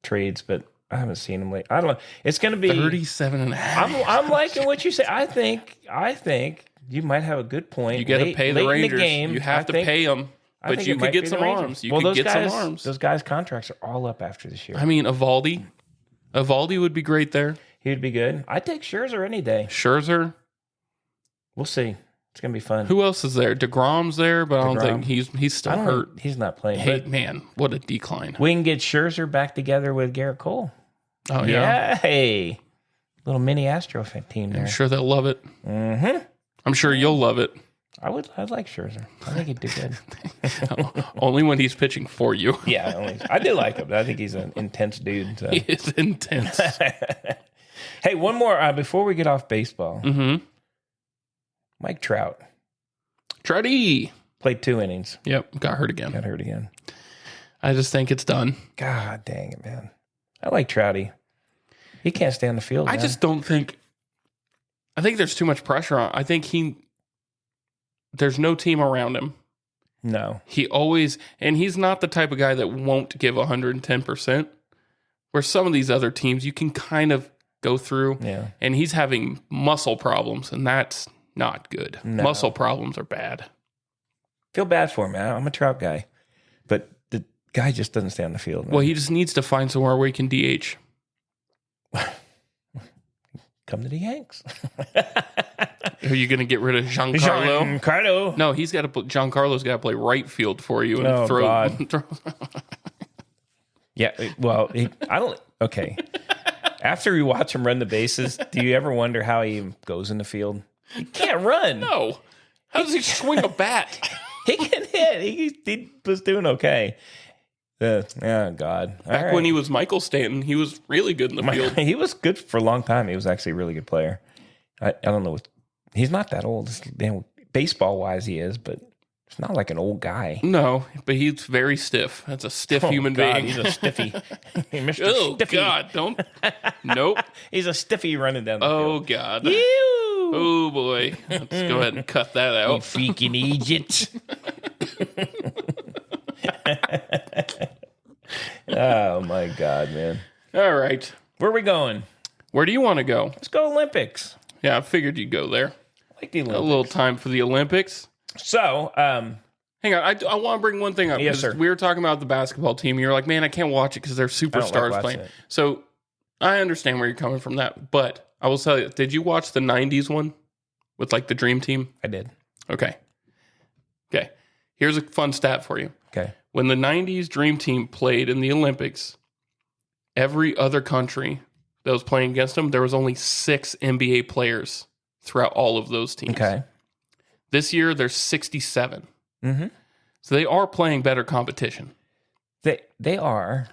trades, but I haven't seen him late. I don't know. It's going to be 37 and a half. I'm liking what you say. I think you might have a good point. You got to pay the Rangers. In the game, you have to pay them, but you could get some arms. You could get some arms. Those guys' contracts are all up after this year. I mean, Evaldi would be great there. He would be good. I'd take Scherzer any day. Scherzer. We'll see. It's going to be fun. Who else is there? DeGrom's there, but I don't think he's still hurt. He's not playing. Hey, man, what a decline. We can get Scherzer back together with Garrett Cole. Oh, yeah. Hey. Little mini Astro team there. I'm sure they'll love it. Mm-hmm. I'm sure you'll love it. I'd like Scherzer. I think he'd do good. Only when he's pitching for you. Yeah, I do like him. I think he's an intense dude. So. He is intense. Hey, one more before we get off baseball. Mm-hmm. Mike Trout. Trouty. Played 2 innings. Yep, got hurt again. I just think it's done. God dang it, man. I like Trouty. He can't stay on the field. I just don't think... I think there's too much pressure on. I think there's no team around him. No. He's not the type of guy that won't give 110%. Where some of these other teams, you can kind of go through. Yeah. And he's having muscle problems, and that's not good. No. Muscle problems are bad. Feel bad for him, man. I'm a Trout guy. But the guy just doesn't stay on the field. Man. Well, he just needs to find somewhere where he can DH. Come to the Yanks. Are you going to get rid of Giancarlo? Giancarlo. No, Giancarlo's got to play right field for you and throw. God. Yeah, well, I don't. Okay. After you watch him run the bases, do you ever wonder how he goes in the field? He can't run. No. How does he swing a bat? He can hit. He was doing okay. Oh, God. Back when he was Michael Stanton, he was really good in the field. He was good for a long time. He was actually a really good player. I don't know. He's not that old. Baseball-wise, he is, but it's not like an old guy. No, but he's very stiff. That's a stiff human being. He's a stiffy. Mr. Oh, Stiffy. God, don't. Nope. He's a stiffy running down the field. Oh, God. Ew. Oh, boy. Let's go ahead and cut that You out. freaking Egypt. Oh, my God, man. All right. Where are we going? Where do you want to go? Let's go Olympics. Yeah, I figured you'd go there. I like the A Olympics. little time for the Olympics. So, Hang on, I want to bring one thing up. Yes, 'Cause sir. We were talking about the basketball team. You're like, man, I can't watch it because they're superstars watching playing. it. So I understand where you're coming from that. But I will tell you, did you watch the 90s one with like the Dream Team? I did. Okay. Here's a fun stat for you. Okay. When the 90s Dream Team played in the Olympics, every other country that was playing against them, there was only 6 NBA players throughout all of those teams. Okay. This year, there's 67. Mm-hmm. So they are playing better competition. They are.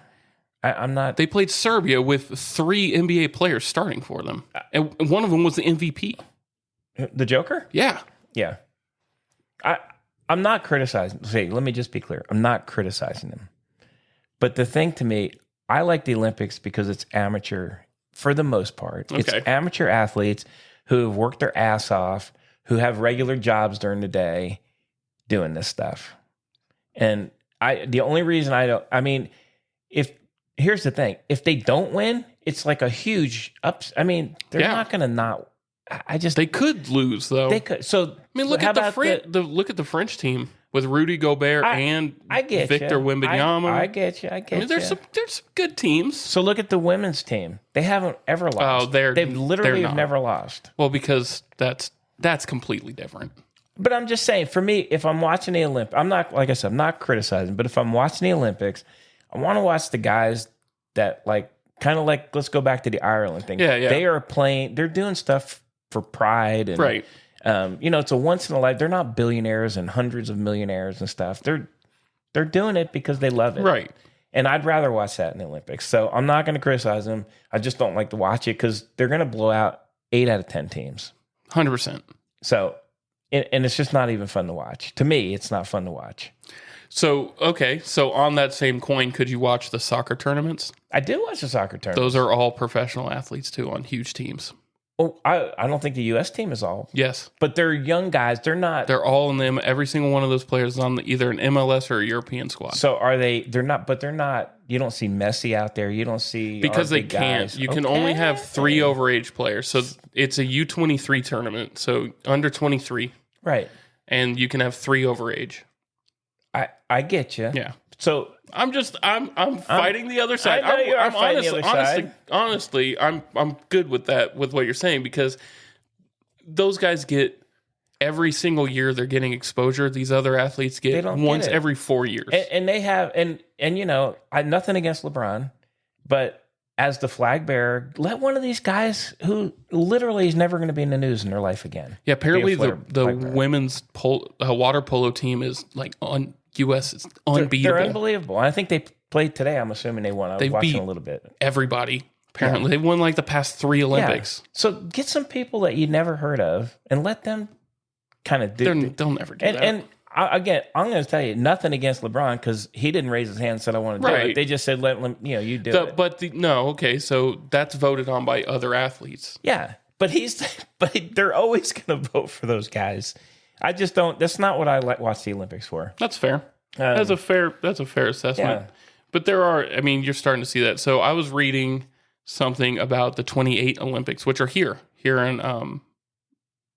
I'm not. They played Serbia with 3 NBA players starting for them. And one of them was the MVP. The Joker? Yeah. Yeah. I'm not criticizing. See, let me just be clear. I'm not criticizing them. But the thing to me, I like the Olympics because it's amateur for the most part. Okay. It's amateur athletes who have worked their ass off, who have regular jobs during the day doing this stuff. And the only reason here's the thing. If they don't win, it's like a huge ups. I mean, they're not going to not. They could lose though. They could. So I mean, look how at the about French. Look at the French team with Rudy Gobert and I get Victor you. Wembanyama. I get you. I mean, there's some good teams. So look at the women's team. They haven't ever lost. They've literally not. never lost. Well, because that's completely different. But I'm just saying, for me, if I'm watching the Olympics, I'm not, like I said, I'm not criticizing, but if I'm watching the Olympics, I want to watch the guys that kind of like, let's go back to the Ireland thing. Yeah. They are playing, they're doing stuff for pride. And, Right. It's a once in a life. They're not billionaires and hundreds of millionaires and stuff. They're doing it because they love it. Right. And I'd rather watch that in the Olympics. So I'm not going to criticize them. I just don't like to watch it because they're going to blow out 8 out of 10 teams. 100%. So, and it's just not even fun to watch. To me, it's not fun to watch. So, okay. So on that same coin, could you watch the soccer tournaments? I do watch the soccer tournament. Those are all professional athletes too on huge teams. Oh, I don't think the U.S. team is all. Yes. But they're young guys. They're not. They're all in them. Every single one of those players is on either an MLS or a European squad. So are they? They're not. But they're not. You don't see Messi out there. You don't see because our they big can't. guys. You can only have 3 overage players. So it's a U23 tournament. So under 23, right? And you can have 3 overage. I get you. Yeah. So I'm fighting the other side. I know you are fighting the other side. Honestly, I'm good with that, with what you're saying, because those guys get every single year they're getting exposure. These other athletes get once every 4 years. And they have, and nothing against LeBron, but as the flag bearer, let one of these guys who literally is never going to be in the news in their life again. Yeah, apparently the women's water polo team is like on U.S. It's unbeatable. They're unbelievable. And I think they played today. I'm assuming they won. I was watching a little bit. Everybody. Apparently, they won like the past 3 Olympics. Yeah. So get some people that you never heard of and let them kind of do. They'll never do that. And again, I'm going to tell you nothing against LeBron because he didn't raise his hand and said I want to do it. They just said you do it. But okay, so that's voted on by other athletes. Yeah, but they're always going to vote for those guys. I just don't. That's not what I watch the Olympics for. That's fair. That's a fair assessment. Yeah. But there are. I mean, you're starting to see that. So I was reading something about the 28 Olympics, which are here in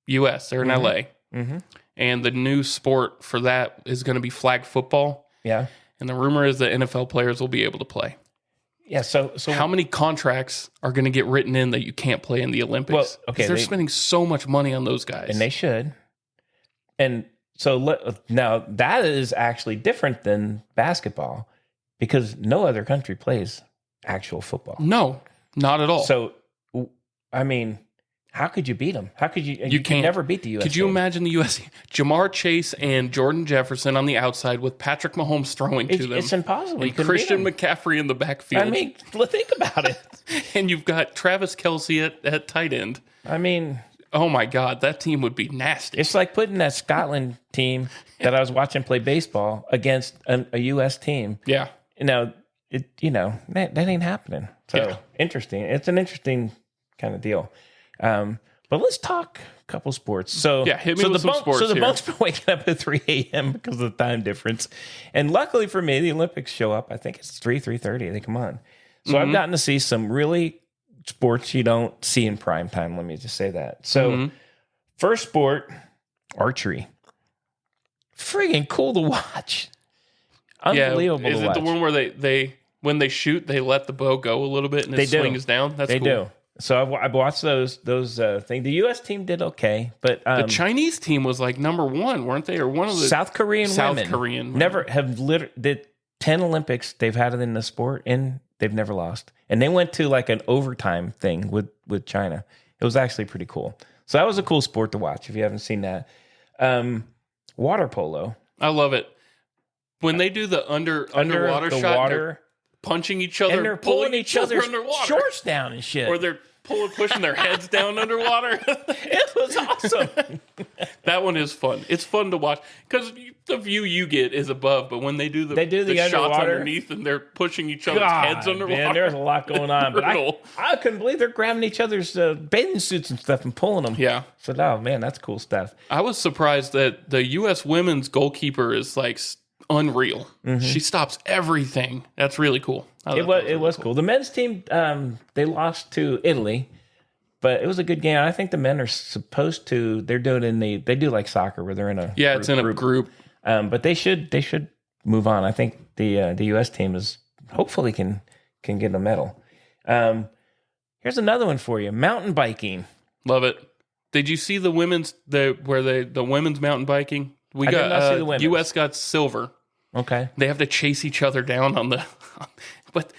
U.S. They're in L.A. Mm-hmm. And the new sport for that is going to be flag football. Yeah. And the rumor is that NFL players will be able to play. Yeah. So how many contracts are going to get written in that you can't play in the Olympics? Well, okay, they're spending so much money on those guys, and they should. And so now that is actually different than basketball because no other country plays actual football. No, not at all. So, I mean, How could you beat them? How could you? You can can't. never beat the U.S. Could you team. imagine the U.S. Jamar Chase and Jordan Jefferson on the outside with Patrick Mahomes throwing to them? It's impossible. And Christian McCaffrey in the backfield. I mean, think about it. And you've got Travis Kelce at tight end. I mean, oh my God, that team would be nasty. it's like putting that Scotland team that I was watching play baseball against a U.S. team. Yeah. Now, that ain't happening. So interesting. It's an interesting kind of deal. But let's talk a couple sports. So hit me with some sports So the here. Bunk's been waking up at 3 a.m. because of the time difference. And luckily for me, the Olympics show up. I think it's 3:30. They come on. So I've gotten to see some really sports you don't see in prime time. Let me just say that. So first sport, archery. Friggin' cool to watch. Unbelievable Is to it watch. the one where they when they shoot, they let the bow go a little bit and it swings down? That's They cool. do. So I've watched those things. The U.S. team did okay, but The Chinese team was like number one, weren't they? Or one of the South Korean women never have the 10 Olympics they've had it in the sport, and they've never lost. And they went to like an overtime thing with China. It was actually pretty cool. So that was a cool sport to watch if you haven't seen that. Water polo. I love it. When they do the underwater the shot, water, they're punching each other, and they're pulling each other's underwater. shorts down and shit. Or they're pushing their heads down underwater. It was awesome. That one is fun. It's fun to watch because the view you get is above, but when they do the shots underwater underneath and they're pushing each other's heads underwater, man, there's a lot going on. But I couldn't believe they're grabbing each other's bathing suits and stuff and pulling them. Yeah. So, oh man, that's cool stuff. I was surprised that the U.S. women's goalkeeper is like unreal. She stops everything. That's really cool. It was cool. The men's team, they lost to Italy, but it was a good game. I think the men are supposed to. They're doing they do like soccer where they're in a it's in a group. But they should move on. I think the U.S. team is hopefully can get a medal. Here's another one for you: mountain biking. Love it. Did you see the women's the women's mountain biking? I did not see the women's. U.S. got silver. Okay. They have to chase each other down on the, but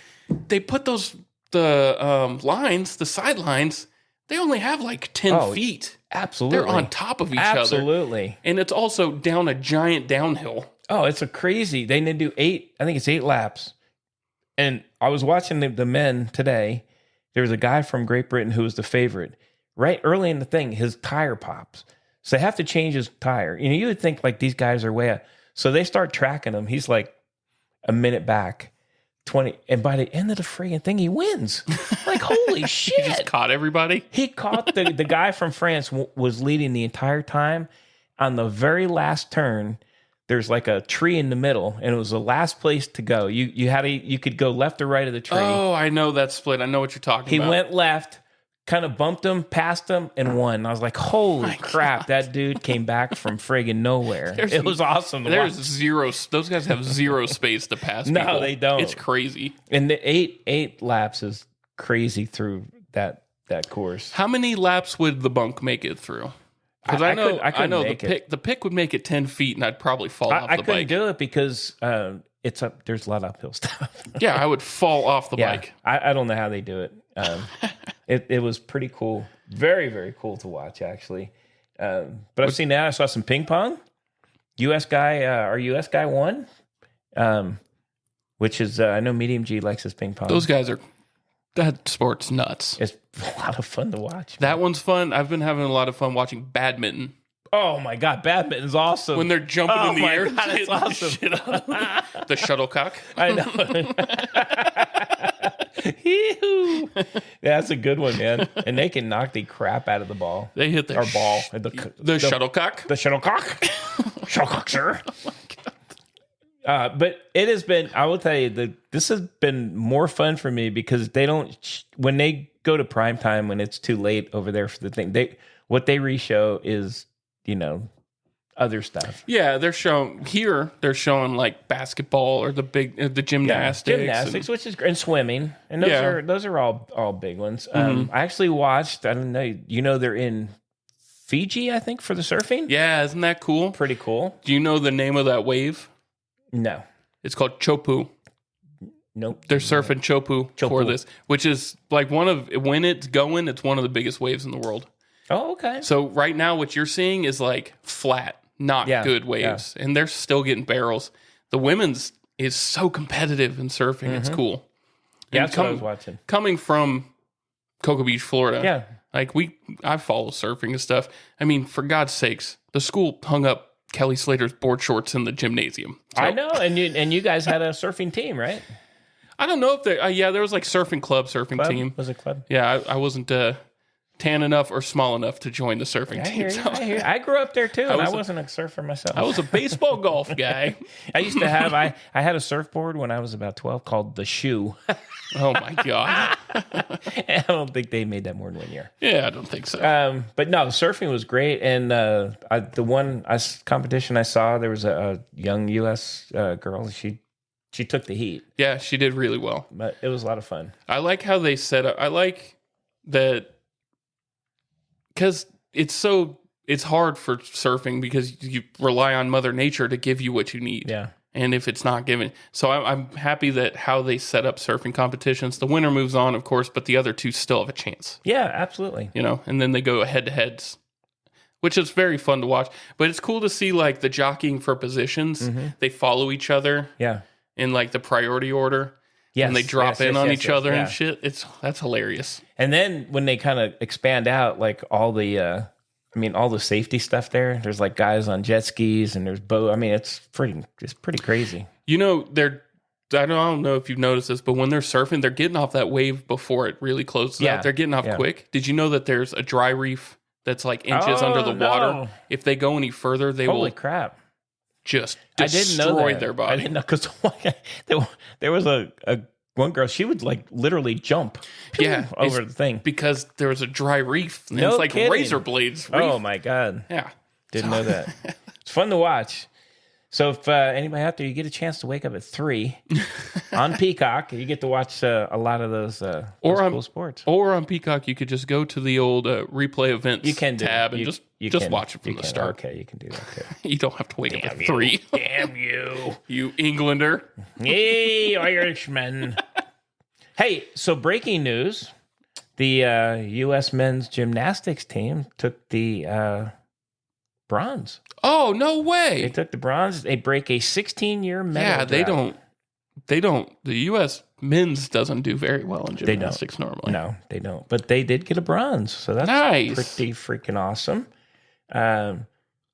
they put the lines, the sidelines. They only have like 10 feet. Absolutely. They're on top of each other. Absolutely. And it's also down a giant downhill. Oh, it's a crazy. They need to do 8. I think it's 8 laps. And I was watching the men today. There was a guy from Great Britain who was the favorite. Right early in the thing, his tire pops. So they have to change his tire. You would think like these guys are way up. So they start tracking him. He's like a minute back, 20. And by the end of the friggin' thing, he wins. Like, holy shit. He just caught everybody. He caught the guy from France was leading the entire time. On the very last turn, there's like a tree in the middle, and it was the last place to go. You could go left or right of the tree. Oh, I know that split. I know what you're talking about. He went left, kind of bumped him, passed him, and won. I was like, holy crap, that dude came back from friggin' nowhere. It was awesome to watch. Those guys have zero space to pass people. No, they don't. It's crazy. And the eight laps is crazy through that course. How many laps would the bunk make it through? Because I know the pick would make it 10 feet, and I'd probably fall off the bike. I couldn't do it because it's up. There's a lot of uphill stuff. Yeah, I would fall off the bike. I don't know how they do it. It was pretty cool, very very cool to watch actually. But I've seen that. I saw some ping pong. Our U.S. guy won, which is I know Medium G likes his ping pong. Those guys that sport's nuts. It's a lot of fun to watch. That one's fun. I've been having a lot of fun watching badminton. Oh my god, badminton's awesome. When they're jumping in the air, God, it's awesome. The shuttlecock. I know. That's a good one, man. And they can knock the crap out of the ball. They hit the ball. The shuttlecock. The shuttlecock. Shuttlecock, sir. Oh my god. But it has been. I will tell you this has been more fun for me because they don't. When they go to prime time, when it's too late over there for the thing, what they re-show is other stuff. Yeah, they're showing like basketball or the gymnastics. Which is great, and swimming, and those are all big ones. I actually watched. I don't know. They're in Fiji, I think, for the surfing. Yeah, isn't that cool? Pretty cool. Do you know the name of that wave? No, it's called Chopu. Nope. They're surfing Chopu for this, which is like when it's going, it's one of the biggest waves in the world. Oh, okay. So right now what you're seeing is like flat, not good waves. And they're still getting barrels. The women's is so competitive in surfing. It's cool. Yeah, And that's what I was watching. Coming from Cocoa Beach, Florida. Yeah. Like I follow surfing and stuff. I mean, for God's sakes, the school hung up Kelly Slater's board shorts in the gymnasium. So, I know. And you guys had a surfing team, right? I don't know if there was like surfing team. Was it club? Yeah, I wasn't tan enough or small enough to join the surfing team. I grew up there too, and I wasn't a surfer myself. I was a baseball golf guy. I used to have I had a surfboard when I was about 12 called the Shoe. Oh my God. I don't think they made that more than 1 year. Yeah, I don't think so. But no, surfing was great, and the one competition I saw, there was a young U.S. Girl. She took the heat. Yeah, she did really well. But it was a lot of fun. I like how they set up. I like that because it's hard for surfing because you rely on Mother Nature to give you what you need. Yeah. And if it's not given, so I'm happy that how they set up surfing competitions. The winner moves on, of course, but the other two still have a chance. Yeah, absolutely. And then they go head to heads, which is very fun to watch. But it's cool to see like the jockeying for positions. Mm-hmm. They follow each other. Yeah. In like the priority order. Yes. And they drop in on each other and shit. That's hilarious. And then when they kind of expand out, like all the all the safety stuff there. There's like guys on jet skis and there's boat. I mean, it's pretty crazy. I don't know if you've noticed this, but when they're surfing, they're getting off that wave before it really closes out. They're getting off quick. Did you know that there's a dry reef that's like inches under the water? If they go any further, they will. Holy crap. Just destroy their body. I didn't know because there was a one girl, she would like literally jump over the thing because there was a dry reef. And no it's like kidding. razor blades. Reef. Oh my God. Yeah. Didn't know that. It's fun to watch. So if anybody out there, you get a chance to wake up at 3 on Peacock, you get to watch a lot of those cool sports. Or on Peacock, you could just go to the old replay events tab and just watch it from the start. Okay, you can do that too. You don't have to wake up at 3. Damn you. You Englander. Hey, Irishman. Hey, so breaking news. The U.S. men's gymnastics team took the bronze. Oh, no way. They took the bronze. They break a 16-year medal drought. They don't. The U.S. men's doesn't do very well in gymnastics normally. No, they don't. But they did get a bronze. So that's nice. Pretty freaking awesome. A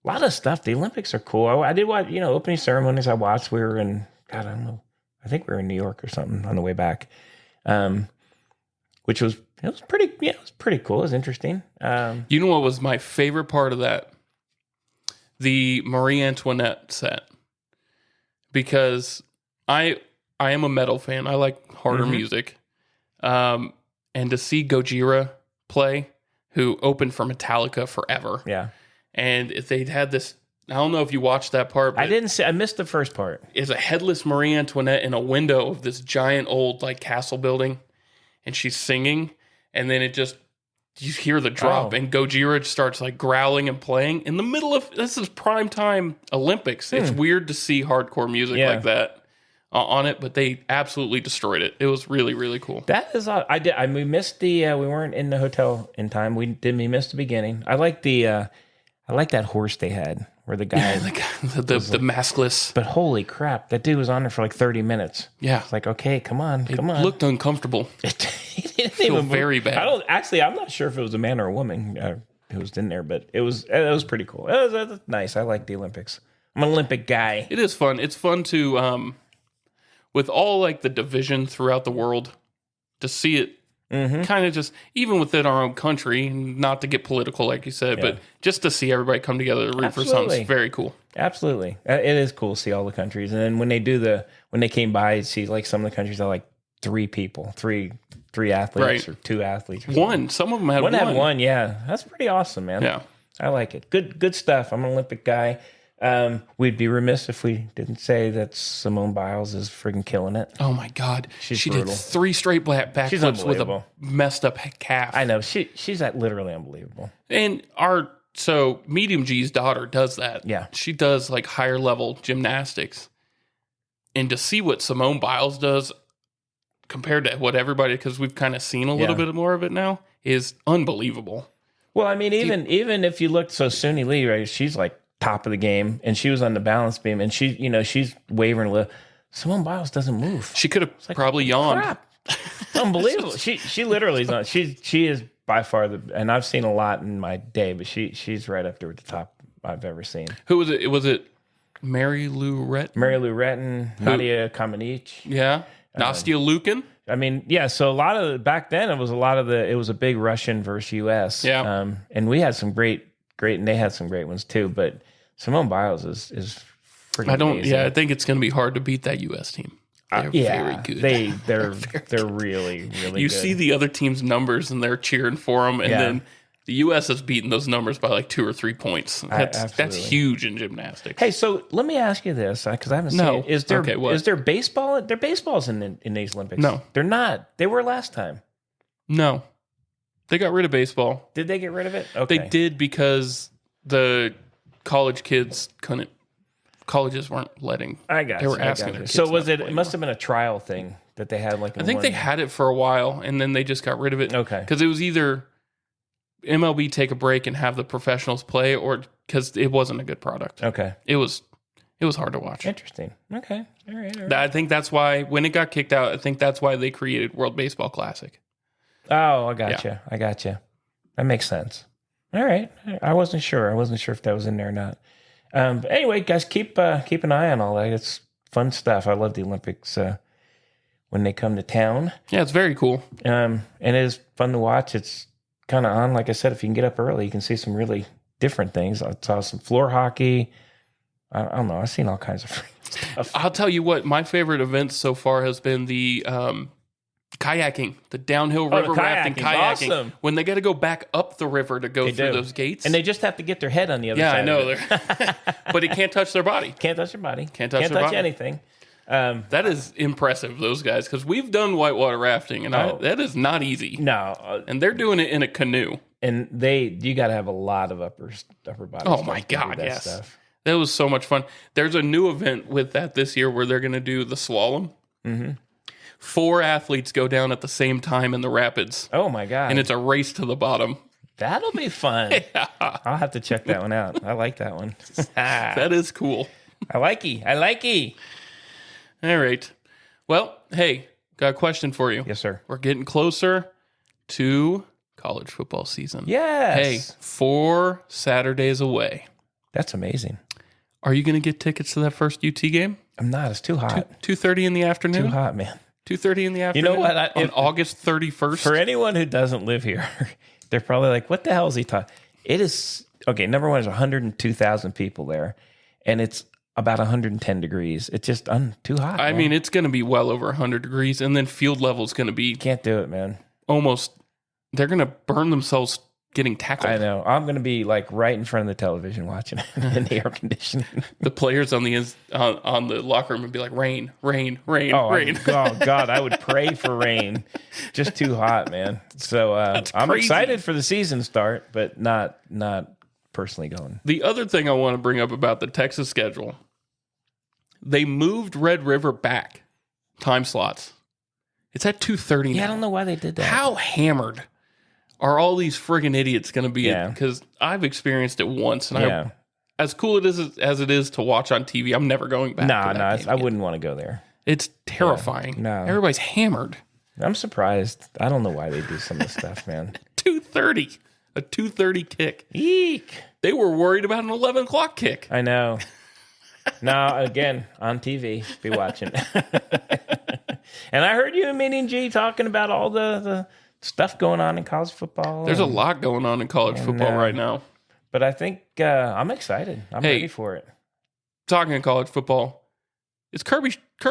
lot of stuff. The Olympics are cool. I did watch, opening ceremonies I watched. We were in, God, I don't know. I think we were in New York or something on the way back. Which was pretty cool. It was interesting. You know what was my favorite part of that? The Marie Antoinette set. Because I am a metal fan. I like harder music. And to see Gojira play, who opened for Metallica forever. Yeah. And if they'd had this, I don't know if you watched that part. But I missed the first part. It's a headless Marie Antoinette in a window of this giant old like castle building. And she's singing. And then you hear the drop, and Gojira starts like growling and playing in the middle of this is prime time Olympics. It's weird to see hardcore music like that on it, but they absolutely destroyed it. It was really, really cool. That is odd. We missed the. We weren't in the hotel in time. We missed the beginning. I like that horse they had. Where the guy, the maskless. But holy crap, that dude was on there for like 30 minutes. Yeah. It's like, okay, come on. It looked uncomfortable. He didn't feel very bad. I'm not sure if it was a man or a woman who was in there, but it was pretty cool. It was nice. I like the Olympics. I'm an Olympic guy. It is fun. It's fun to, with all like the division throughout the world, to see it kind of just, even within our own country, not to get political, like you said, but just to see everybody come together to root for something is very cool. Absolutely. It is cool to see all the countries. And then when they came by, you'd see like some of the countries are like 3 people, three athletes or 2 athletes. One. Some of them had one. One had one, yeah. That's pretty awesome, man. Yeah. I like it. Good stuff. I'm an Olympic guy. We'd be remiss if we didn't say that Simone Biles is freaking killing it. Oh my God. She did 3 straight backflips with a messed up calf. I know. She's literally unbelievable. And Medium G's daughter does that. Yeah. She does like higher level gymnastics. And to see what Simone Biles does compared to what everybody, because we've kind of seen a little bit more of it now, is unbelievable. Well, I mean, even if you look, so Suni Lee, right? She's like top of the game, and she was on the balance beam, and she's wavering a little. Simone Biles doesn't move. She could have probably yawned. Crap. Unbelievable. She literally is not. She is by far and I've seen a lot in my day, but she's right up there at the top I've ever seen. Who was it? Was it Mary Lou Retton? Mary Lou Retton, Nadia Comaneci. Yeah. Nastia Lukin. I mean, yeah. So a lot of back then, it was a big Russian versus U.S. Yeah. And we had some great, and they had some great ones too. But Simone Biles is freaking amazing. Yeah, I think it's going to be hard to beat that U.S. team. They're very good. They're really, really you good. see the other team's numbers and they're cheering for them, and then the U.S. has beaten those numbers by like 2 or 3 points. That's huge in gymnastics. Hey, so let me ask you this, because I haven't seen it. Is there baseball? There baseball's in these Olympics? No. They're not. They were last time. No. They got rid of baseball. Did they get rid of it? Okay. They did because the college kids couldn't. Colleges weren't letting. I got. They were asking their kids. So was it? It must have been a trial thing that they had. Like I think they had it for a while, and then they just got rid of it. Okay. Because it was either MLB take a break and have the professionals play, or because it wasn't a good product. Okay. It was hard to watch. Interesting. Okay. All right. I think that's why when it got kicked out, I think that's why they created World Baseball Classic. Oh, I gotcha. I gotcha. That makes sense. All right. I wasn't sure. If that was in there or not. But anyway, guys, keep an eye on all that. It's fun stuff. I love the Olympics when they come to town. Yeah, it's very cool. And it is fun to watch. It's kind of on. Like I said, if you can get up early, you can see some really different things. I saw some floor hockey. I don't know. I've seen all kinds of stuff. I'll tell you what, my favorite event so far has been the kayaking, the downhill river rafting kayaking. Awesome. When they got to go back up the river to go through those gates. And they just have to get their head on the other Yeah, side. I know. But it can't touch their body. Can't touch their body. Can't touch anything. That is impressive, those guys, because we've done whitewater rafting, and that is not easy. No. And they're doing it in a canoe. And you got to have a lot of upper body. Oh, my God, yes. Stuff. That was so much fun. There's a new event with that this year where they're going to do the slalom. Mm-hmm. 4 athletes go down at the same time in the rapids. Oh, my God. And it's a race to the bottom. That'll be fun. Yeah. I'll have to check that one out. I like that one. That is cool. I like it. All right. Well, hey, got a question for you. Yes, sir. We're getting closer to college football season. Yes. Hey, 4 Saturdays away. That's amazing. Are you going to get tickets to that first UT game? I'm not. It's too hot. 2:30 in the afternoon? Too hot, man. 2:30 in the afternoon? You know what? On August 31st? For anyone who doesn't live here, they're probably like, what the hell is he talking? It is, okay, number one is 102,000 people there, and it's about 110 degrees. It's just too hot. I mean, it's going to be well over 100 degrees, and then field level is going to be... Can't do it, man. Almost, they're going to burn themselves getting tackled. I know. I'm going to be like right in front of the television watching it in the air conditioning. The players on the locker room would be like, rain, rain, rain, rain. Oh, God, I would pray for rain. Just too hot, man. So I'm excited for the season start, but not personally going. The other thing I want to bring up about the Texas schedule, they moved Red River back time slots. It's at 2:30 now. Yeah, I don't know why they did that. How hammered are all these friggin' idiots going to be? Because I've experienced it once, and as cool as it is to watch on TV, I'm never going back. I wouldn't want to go there. It's terrifying. Yeah, no, everybody's hammered. I'm surprised. I don't know why they do some of this stuff, man. 2:30, a 2:30 kick. Eek. They were worried about an 11 o'clock kick. I know. No, again, on TV, be watching. And I heard you and Meaning G talking about all the stuff going on in college football. There's a lot going on in college football right now. But I think I'm excited. I'm ready for it. Talking of college football, is Kirby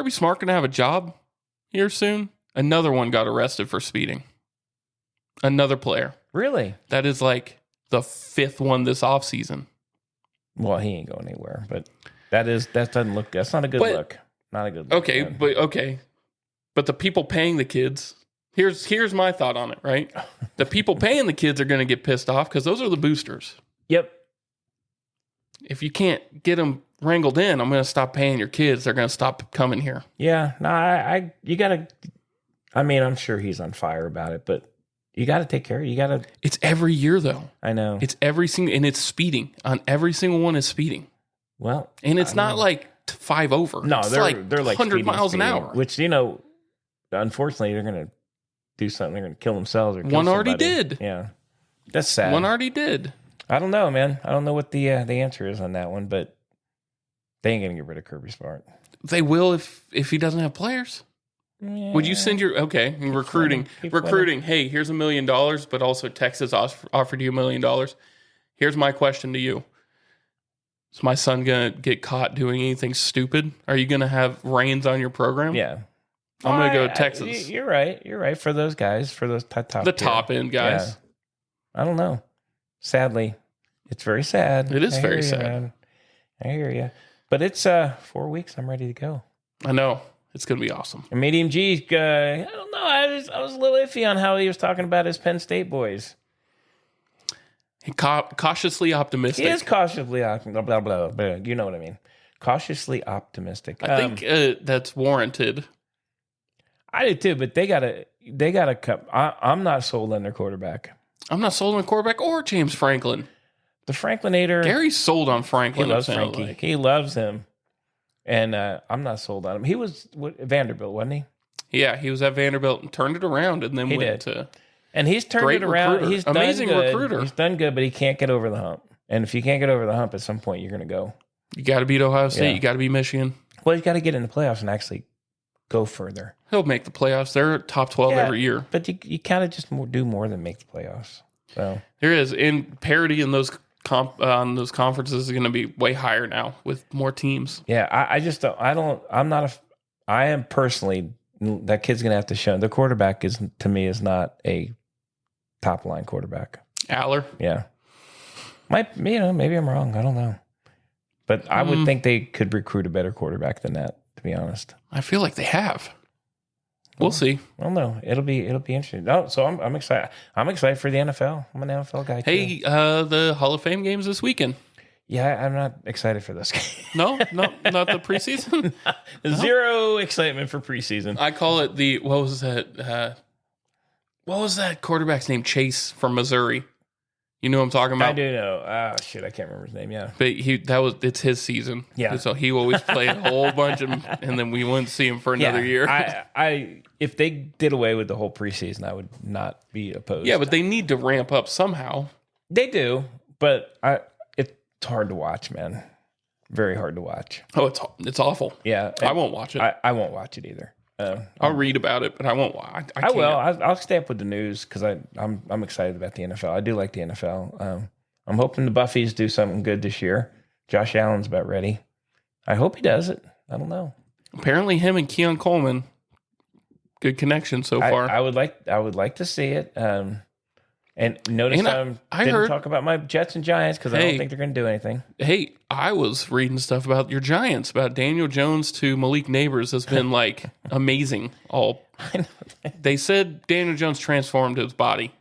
Smart going to have a job here soon? Another one got arrested for speeding. Another player. Really? That is like the 5th one this offseason. Well, he ain't going anywhere, but that doesn't look good. That's not a good look. Not a good look. Okay. But the people paying the kids, here's my thought on it, right? The people paying the kids are going to get pissed off because those are the boosters. Yep. If you can't get them wrangled in, I'm going to stop paying your kids. They're going to stop coming here. Yeah. No, you got to, I mean, I'm sure he's on fire about it, but You got to take care of it. You got to. It's every year, though. I know. It's every single, and it's speeding. On every single one is speeding. Well, and it's not like 5 over. No, it's they're like 100 miles an hour. Which, unfortunately, they're going to do something. They're going to kill themselves or kill One somebody. already did. Yeah. That's sad. One already did. I don't know, man. I don't know what the answer is on that one, but they ain't going to get rid of Kirby Smart. They will if he doesn't have players. Yeah. Would you send your recruiting? Hey, here's $1 million, but also Texas offered you $1 million. Here's my question to you: is my son gonna get caught doing anything stupid? Are you gonna have reins on your program? Yeah, I'm gonna go Texas. You're right. You're right for those guys, for those top end guys. Yeah. I don't know. Sadly, it's very sad. It is very sad. Man. I hear you, but it's 4 weeks. I'm ready to go. I know. It's going to be awesome. And Medium G, I don't know. I was a little iffy on how he was talking about his Penn State boys. Cautiously optimistic. He is cautiously optimistic. Blah, blah, blah. You know what I mean. Cautiously optimistic. I think that's warranted. I do too, but they gotta cut. I'm not sold on their quarterback. I'm not sold on quarterback or James Franklin. The Franklinator. Gary's sold on Franklin. He loves Frankie. Like. He loves him. And I'm not sold on him. He was Vanderbilt, wasn't he? Yeah, he was at Vanderbilt and turned it around and then went to... And he's turned it around. Recruiter. He's amazing done good. recruiter. He's done good, but he can't get over the hump. And if you can't get over the hump, at some point you're going to go. You got to beat Ohio State. Yeah. You got to beat Michigan. Well, you got to get in the playoffs and actually go further. He'll make the playoffs. They're top 12 every year. But you kind of just do more than make the playoffs. So there is. In parity in those... on those conferences is going to be way higher now with more teams. Yeah, I am personally, that kid's going to have to show. The quarterback is not a top line quarterback. Aller? Yeah. Maybe I'm wrong. I don't know. But I would think they could recruit a better quarterback than that, to be honest. I feel like they have. We'll see. I don't know. It'll be interesting. Oh, so I'm excited. I'm excited for the NFL. I'm an NFL guy too. Hey, the Hall of Fame games this weekend. Yeah, I'm not excited for this game. No, not the preseason. Zero excitement for preseason. I call it the what was that quarterback's name? Chase from Missouri. You know what I'm talking about? I do know. Oh shit, I can't remember his name. Yeah, but it's his season. Yeah, so he always played a whole bunch of, and then we wouldn't see him for another year. If they did away with the whole preseason, I would not be opposed. Yeah, but they need to ramp up somehow. They do, but it's hard to watch, man. Very hard to watch. Oh, it's awful. Yeah, I won't watch it. I won't watch it either. I'll read about it, but I won't. I will. I'll stay up with the news because I'm excited about the NFL. I do like the NFL. I'm hoping the Buffies do something good this year. Josh Allen's about ready. I hope he does it. I don't know. Apparently, him and Keon Coleman, good connection so far. I would like to see it. And notice I didn't talk about my Jets and Giants because I don't think they're going to do anything. Hey, I was reading stuff about your Giants, about Daniel Jones to Malik Neighbors has been like amazing. They said Daniel Jones transformed his body.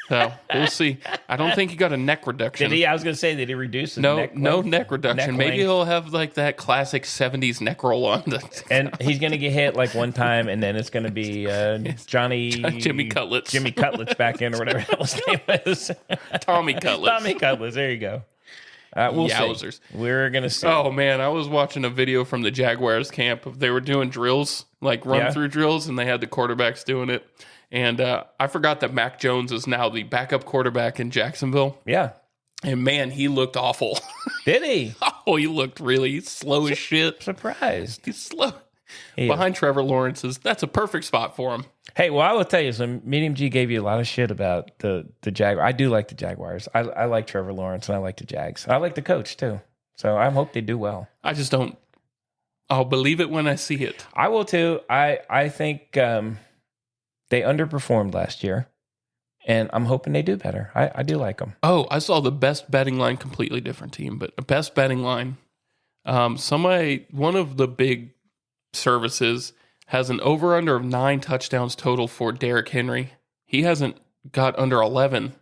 So we'll see. I don't think he got a neck reduction. Did he? I was going to say, did he reduce his neck length? No neck reduction. Maybe he'll have like that classic 70s neck roll on. And he's going to get hit like one time, and then it's going to be Jimmy Cutlets. Jimmy Cutlets back in or whatever his name is. Tommy Cutlets. Tommy Cutlets. There you go. We'll Yowzers. See. We're going to see. Oh, man. I was watching a video from the Jaguars camp. They were doing drills, like run-through drills, and they had the quarterbacks doing it. And I forgot that Mac Jones is now the backup quarterback in Jacksonville. Yeah. And, man, he looked awful. Did he? Oh, he looked really slow as shit. Surprised. He's slow. Behind Trevor Lawrence. That's a perfect spot for him. Hey, well, I will tell you, so Medium G gave you a lot of shit about the Jaguars. I do like the Jaguars. I like Trevor Lawrence, and I like the Jags. I like the coach, too. So I hope they do well. I just don't. I'll believe it when I see it. I will, too. I think they underperformed last year, and I'm hoping they do better. I do like them. Oh, I saw the best betting line, completely different team, but the best betting line. One of the big services has an over-under of 9 touchdowns total for Derrick Henry. He hasn't got under 11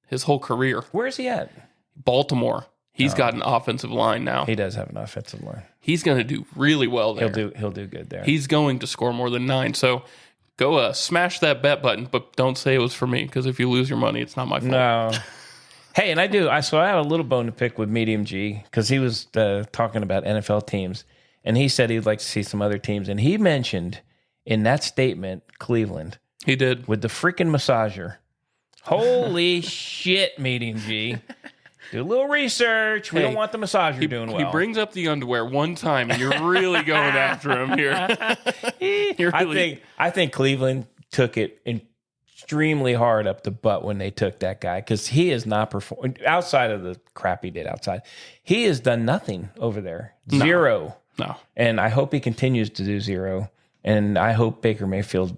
his whole career. Where is he at? Baltimore. He's got an offensive line now. He does have an offensive line. He's going to do really well there. He'll do good there. He's going to score more than 9. So go smash that bet button, but don't say it was for me, because if you lose your money, it's not my fault. No. Hey, and I have a little bone to pick with Medium G, because he was talking about NFL teams, and he said he'd like to see some other teams, and he mentioned in that statement Cleveland. He did. With the freaking massager. Holy shit, Medium G. Do a little research. We don't want the massager doing well. He brings up the underwear one time, and you're really going after him here. I think Cleveland took it extremely hard up the butt when they took that guy, because he has not performed outside of the crap he did outside. He has done nothing over there. Zero. No. And I hope he continues to do zero. And I hope Baker Mayfield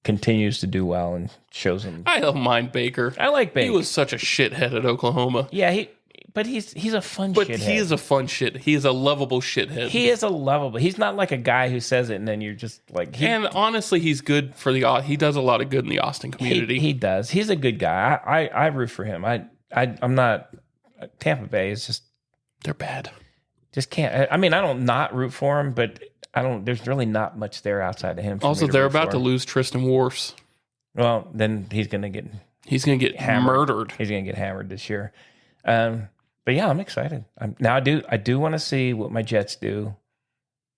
continues to do well and shows him. I don't mind Baker. I like Baker. He was such a shithead at Oklahoma. Yeah, but he's a fun shithead. But he is a fun shit. He is a lovable shithead. He is a lovable. He's not like a guy who says it and then you're just like. And honestly, he's good for he does a lot of good in the Austin community. He does. He's a good guy. I root for him. I'm not. Tampa Bay is just. They're bad. Just can't. I mean, I don't not root for him, but I don't. There's really not much there outside of him. Also, they're about to lose Tristan Wirfs. Well, then he's going to get. He's going to get murdered. He's going to get hammered this year. But yeah, I'm excited. I do want to see what my Jets do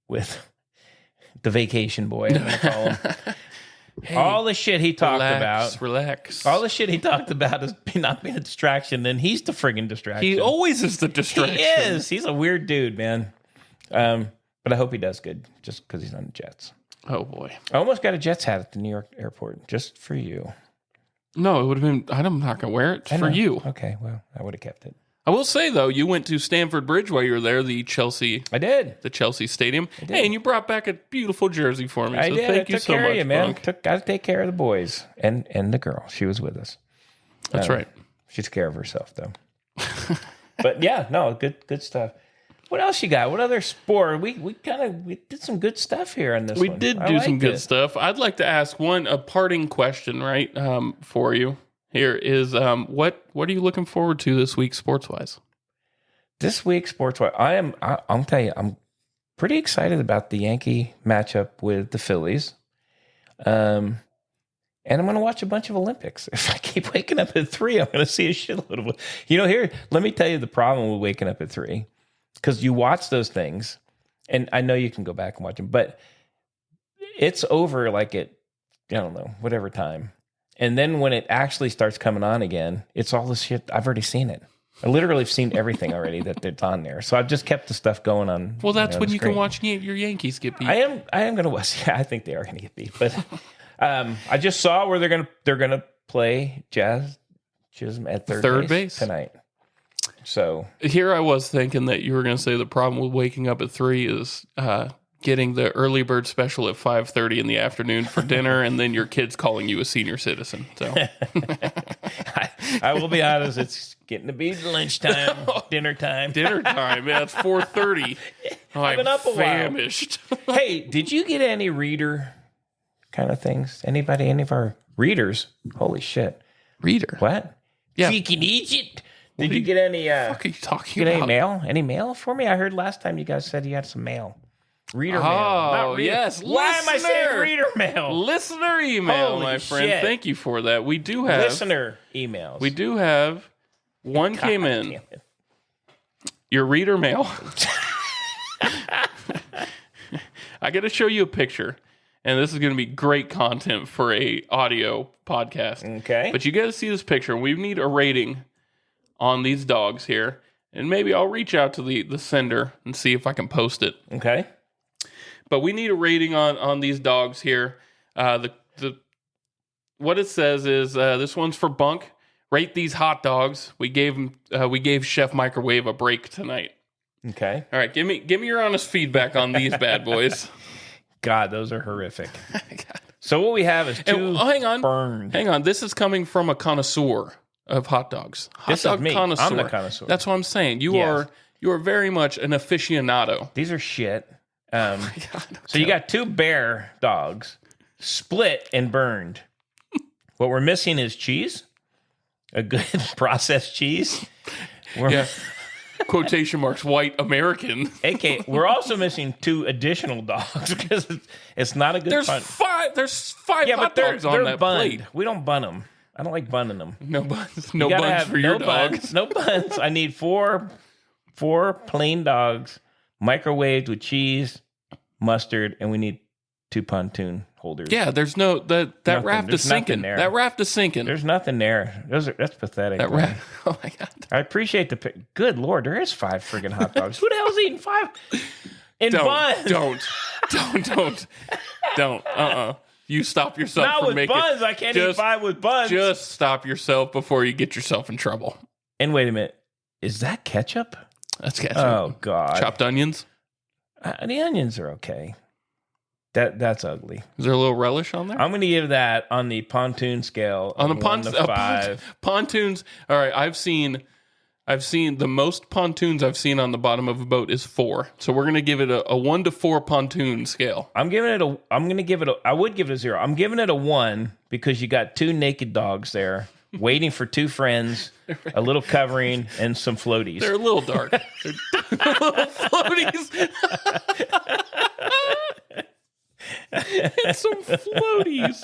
with the vacation boy. I'm gonna call him. Hey, all the shit he talked about. Relax. All the shit he talked about is not being a distraction. Then he's the friggin' distraction. He always is the distraction. He is. He's a weird dude, man. But I hope he does good, just because he's on the Jets. Oh boy! I almost got a Jets hat at the New York airport just for you. No, it would have been. I'm not gonna wear it for you. Okay, well, I would have kept it. I will say though, you went to Stamford Bridge while you were there, the Chelsea. I did. The Chelsea Stadium. Hey, and you brought back a beautiful jersey for me. I so did. Thank you so much, man. Bunk. Got to take care of the boys and the girl. She was with us. That's right. She took care of herself though. But yeah, no, good stuff. What else you got? What other sport? We did some good stuff here on this. We did do some good stuff. I'd like to ask a parting question, right? For you here is what are you looking forward to this week, sports wise? This week, sports wise, I'll tell you, I'm pretty excited about the Yankee matchup with the Phillies. And I'm going to watch a bunch of Olympics. If I keep waking up at 3, I'm going to see a shitload of it. Here, let me tell you the problem with waking up at 3. Because you watch those things, and I know you can go back and watch them, but it's over like at, I don't know, whatever time. And then when it actually starts coming on again, it's all this shit. I've already seen it. I literally have seen everything already that's on there. So I've just kept the stuff going on. Well, that's when you can watch your Yankees get beat. I am going to watch. Yeah, I think they are going to get beat. But I just saw where they're gonna play Jazz Chisholm at third base tonight. So here I was thinking that you were going to say the problem with waking up at 3 is getting the early bird special at 5:30 in the afternoon for dinner, and then your kids calling you a senior citizen. So I will be honest, it's getting to be lunchtime, dinner time. Dinner time. Yeah, it's 4:30. I've been up a famished. While. Hey, did you get any reader kind of things? Any of our readers? Holy shit. Reader? What? Yeah. Freaking Egypt. Did you get any? What are you talking about? Any mail? Any mail for me? I heard last time you guys said you had some mail. Reader mail. Oh, yes. Why am I saying reader mail? Listener email, Holy my friend. shit. Thank you for that. We do have listener emails. We do have one came in. Your reader mail. I got to show you a picture. And this is going to be great content for a audio podcast. Okay. But you got to see this picture. We need a rating on these dogs here. And maybe I'll reach out to the sender and see if I can post it. Okay. But we need a rating on these dogs here. What it says is this one's for Bunk. Rate these hot dogs. We gave Chef Microwave a break tonight. Okay. All right, give me your honest feedback on these bad boys. God, those are horrific. So what we have is two burned. Hang on. This is coming from a connoisseur of hot dogs. Hot dog me. connoisseur. I'm the connoisseur. That's what I'm saying. You are very much an aficionado. These are shit. So you got two bear dogs, split and burned. What we're missing is cheese, a good processed cheese. quotation marks, white American. AK, we're also missing 2 additional dogs because it's not a good There's fun. There's five hot dogs on that bunned. plate. We don't bun them. I don't like bunning them. No buns. No buns for your dogs. No buns. I need four plain dogs, microwaved with cheese, mustard, and we need 2 pontoon holders. Yeah, there's no that raft is sinking. There. That raft is sinking. There's nothing there. That's pathetic. That raft. Oh my god. I appreciate the pick. Good Lord, there is 5 friggin' hot dogs. Who the hell's eating 5 in buns? Don't. You stop yourself Not from with making buns. I can't eat 5 with buns. Just stop yourself before you get yourself in trouble. And wait a minute. Is that ketchup? That's ketchup. Oh God. Chopped onions. The onions are okay. That's ugly. Is there a little relish on there? I'm going to give that on the pontoon scale. On the 1 to 5. pontoons. All right, I've seen the most pontoons I've seen on the bottom of a boat is 4. So we're going to give it a 1 to 4 pontoon scale. I would give it a 0. I'm giving it a 1 because you got 2 naked dogs there waiting for 2 friends, a little covering, and some floaties. They're a little dark. They're little floaties. Some floaties.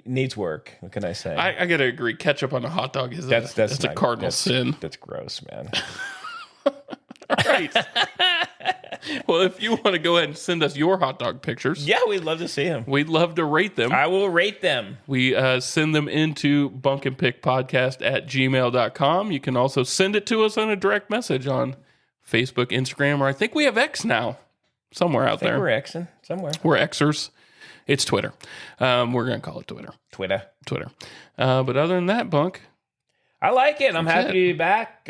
Needs work. What can I say? I gotta agree. Ketchup on a hot dog is that's a cardinal sin. That's gross, man. All right. Well, if you want to go ahead and send us your hot dog pictures, yeah, we'd love to see them. We'd love to rate them. I will rate them. We send them into bunkandpickpodcast@gmail.com. You can also send it to us on a direct message on Facebook, Instagram, or I think we have X now. Somewhere out there. We're Xing somewhere. We're Xers. It's Twitter. We're going to call it Twitter. Twitter. But other than that, Bunk. I like it. I'm happy to be back.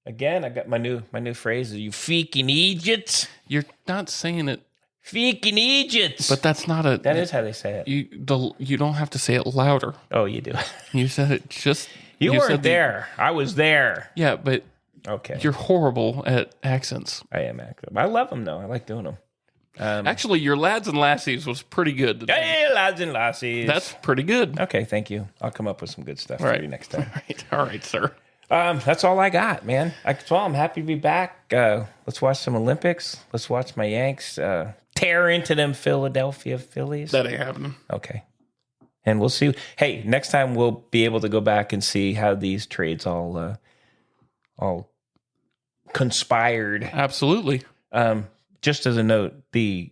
Again, I got my new phrase. You feeking Egypts. You're not saying it. Feeking Egypts. But that's not a... That is how they say it. You don't have to say it louder. Oh, you do. You said it just... You weren't there. I was there. Yeah, but... Okay. You're horrible at accents. I am accent. I love them, though. I like doing them. Actually, your lads and lassies was pretty good today. Hey, lads and lassies. That's pretty good. Okay, thank you. I'll come up with some good stuff for you next time. All right, sir. That's all I got, man. I'm happy to be back. Let's watch some Olympics. Let's watch my Yanks tear into them Philadelphia Phillies. That ain't happening. Okay. And we'll see. Hey, next time we'll be able to go back and see how these trades all conspired. Absolutely. Just as a note, the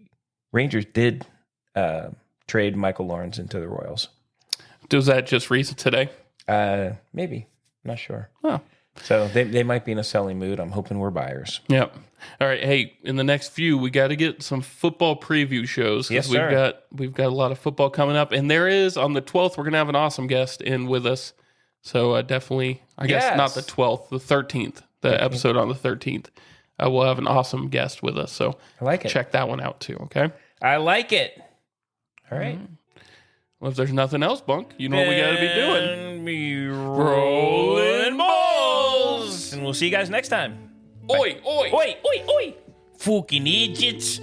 Rangers did trade Michael Lawrence into the Royals. Was that just recent today? Maybe. Not sure. Oh. So they might be in a selling mood. I'm hoping we're buyers. Yep. All right. Hey, in the next few, we got to get some football preview shows. Yes, sir. We've got a lot of football coming up. And there is, on the 12th, we're going to have an awesome guest in with us. So definitely, I guess not the 12th, the 13th, the episode on the 13th. We'll have an awesome guest with us. So I like it. Check that one out too, okay? I like it. All right. Well, if there's nothing else, Bunk, you know what we got to be doing. Be rolling balls. And we'll see you guys next time. Oi, oi. Oi, oi, oi. Fucking idiots.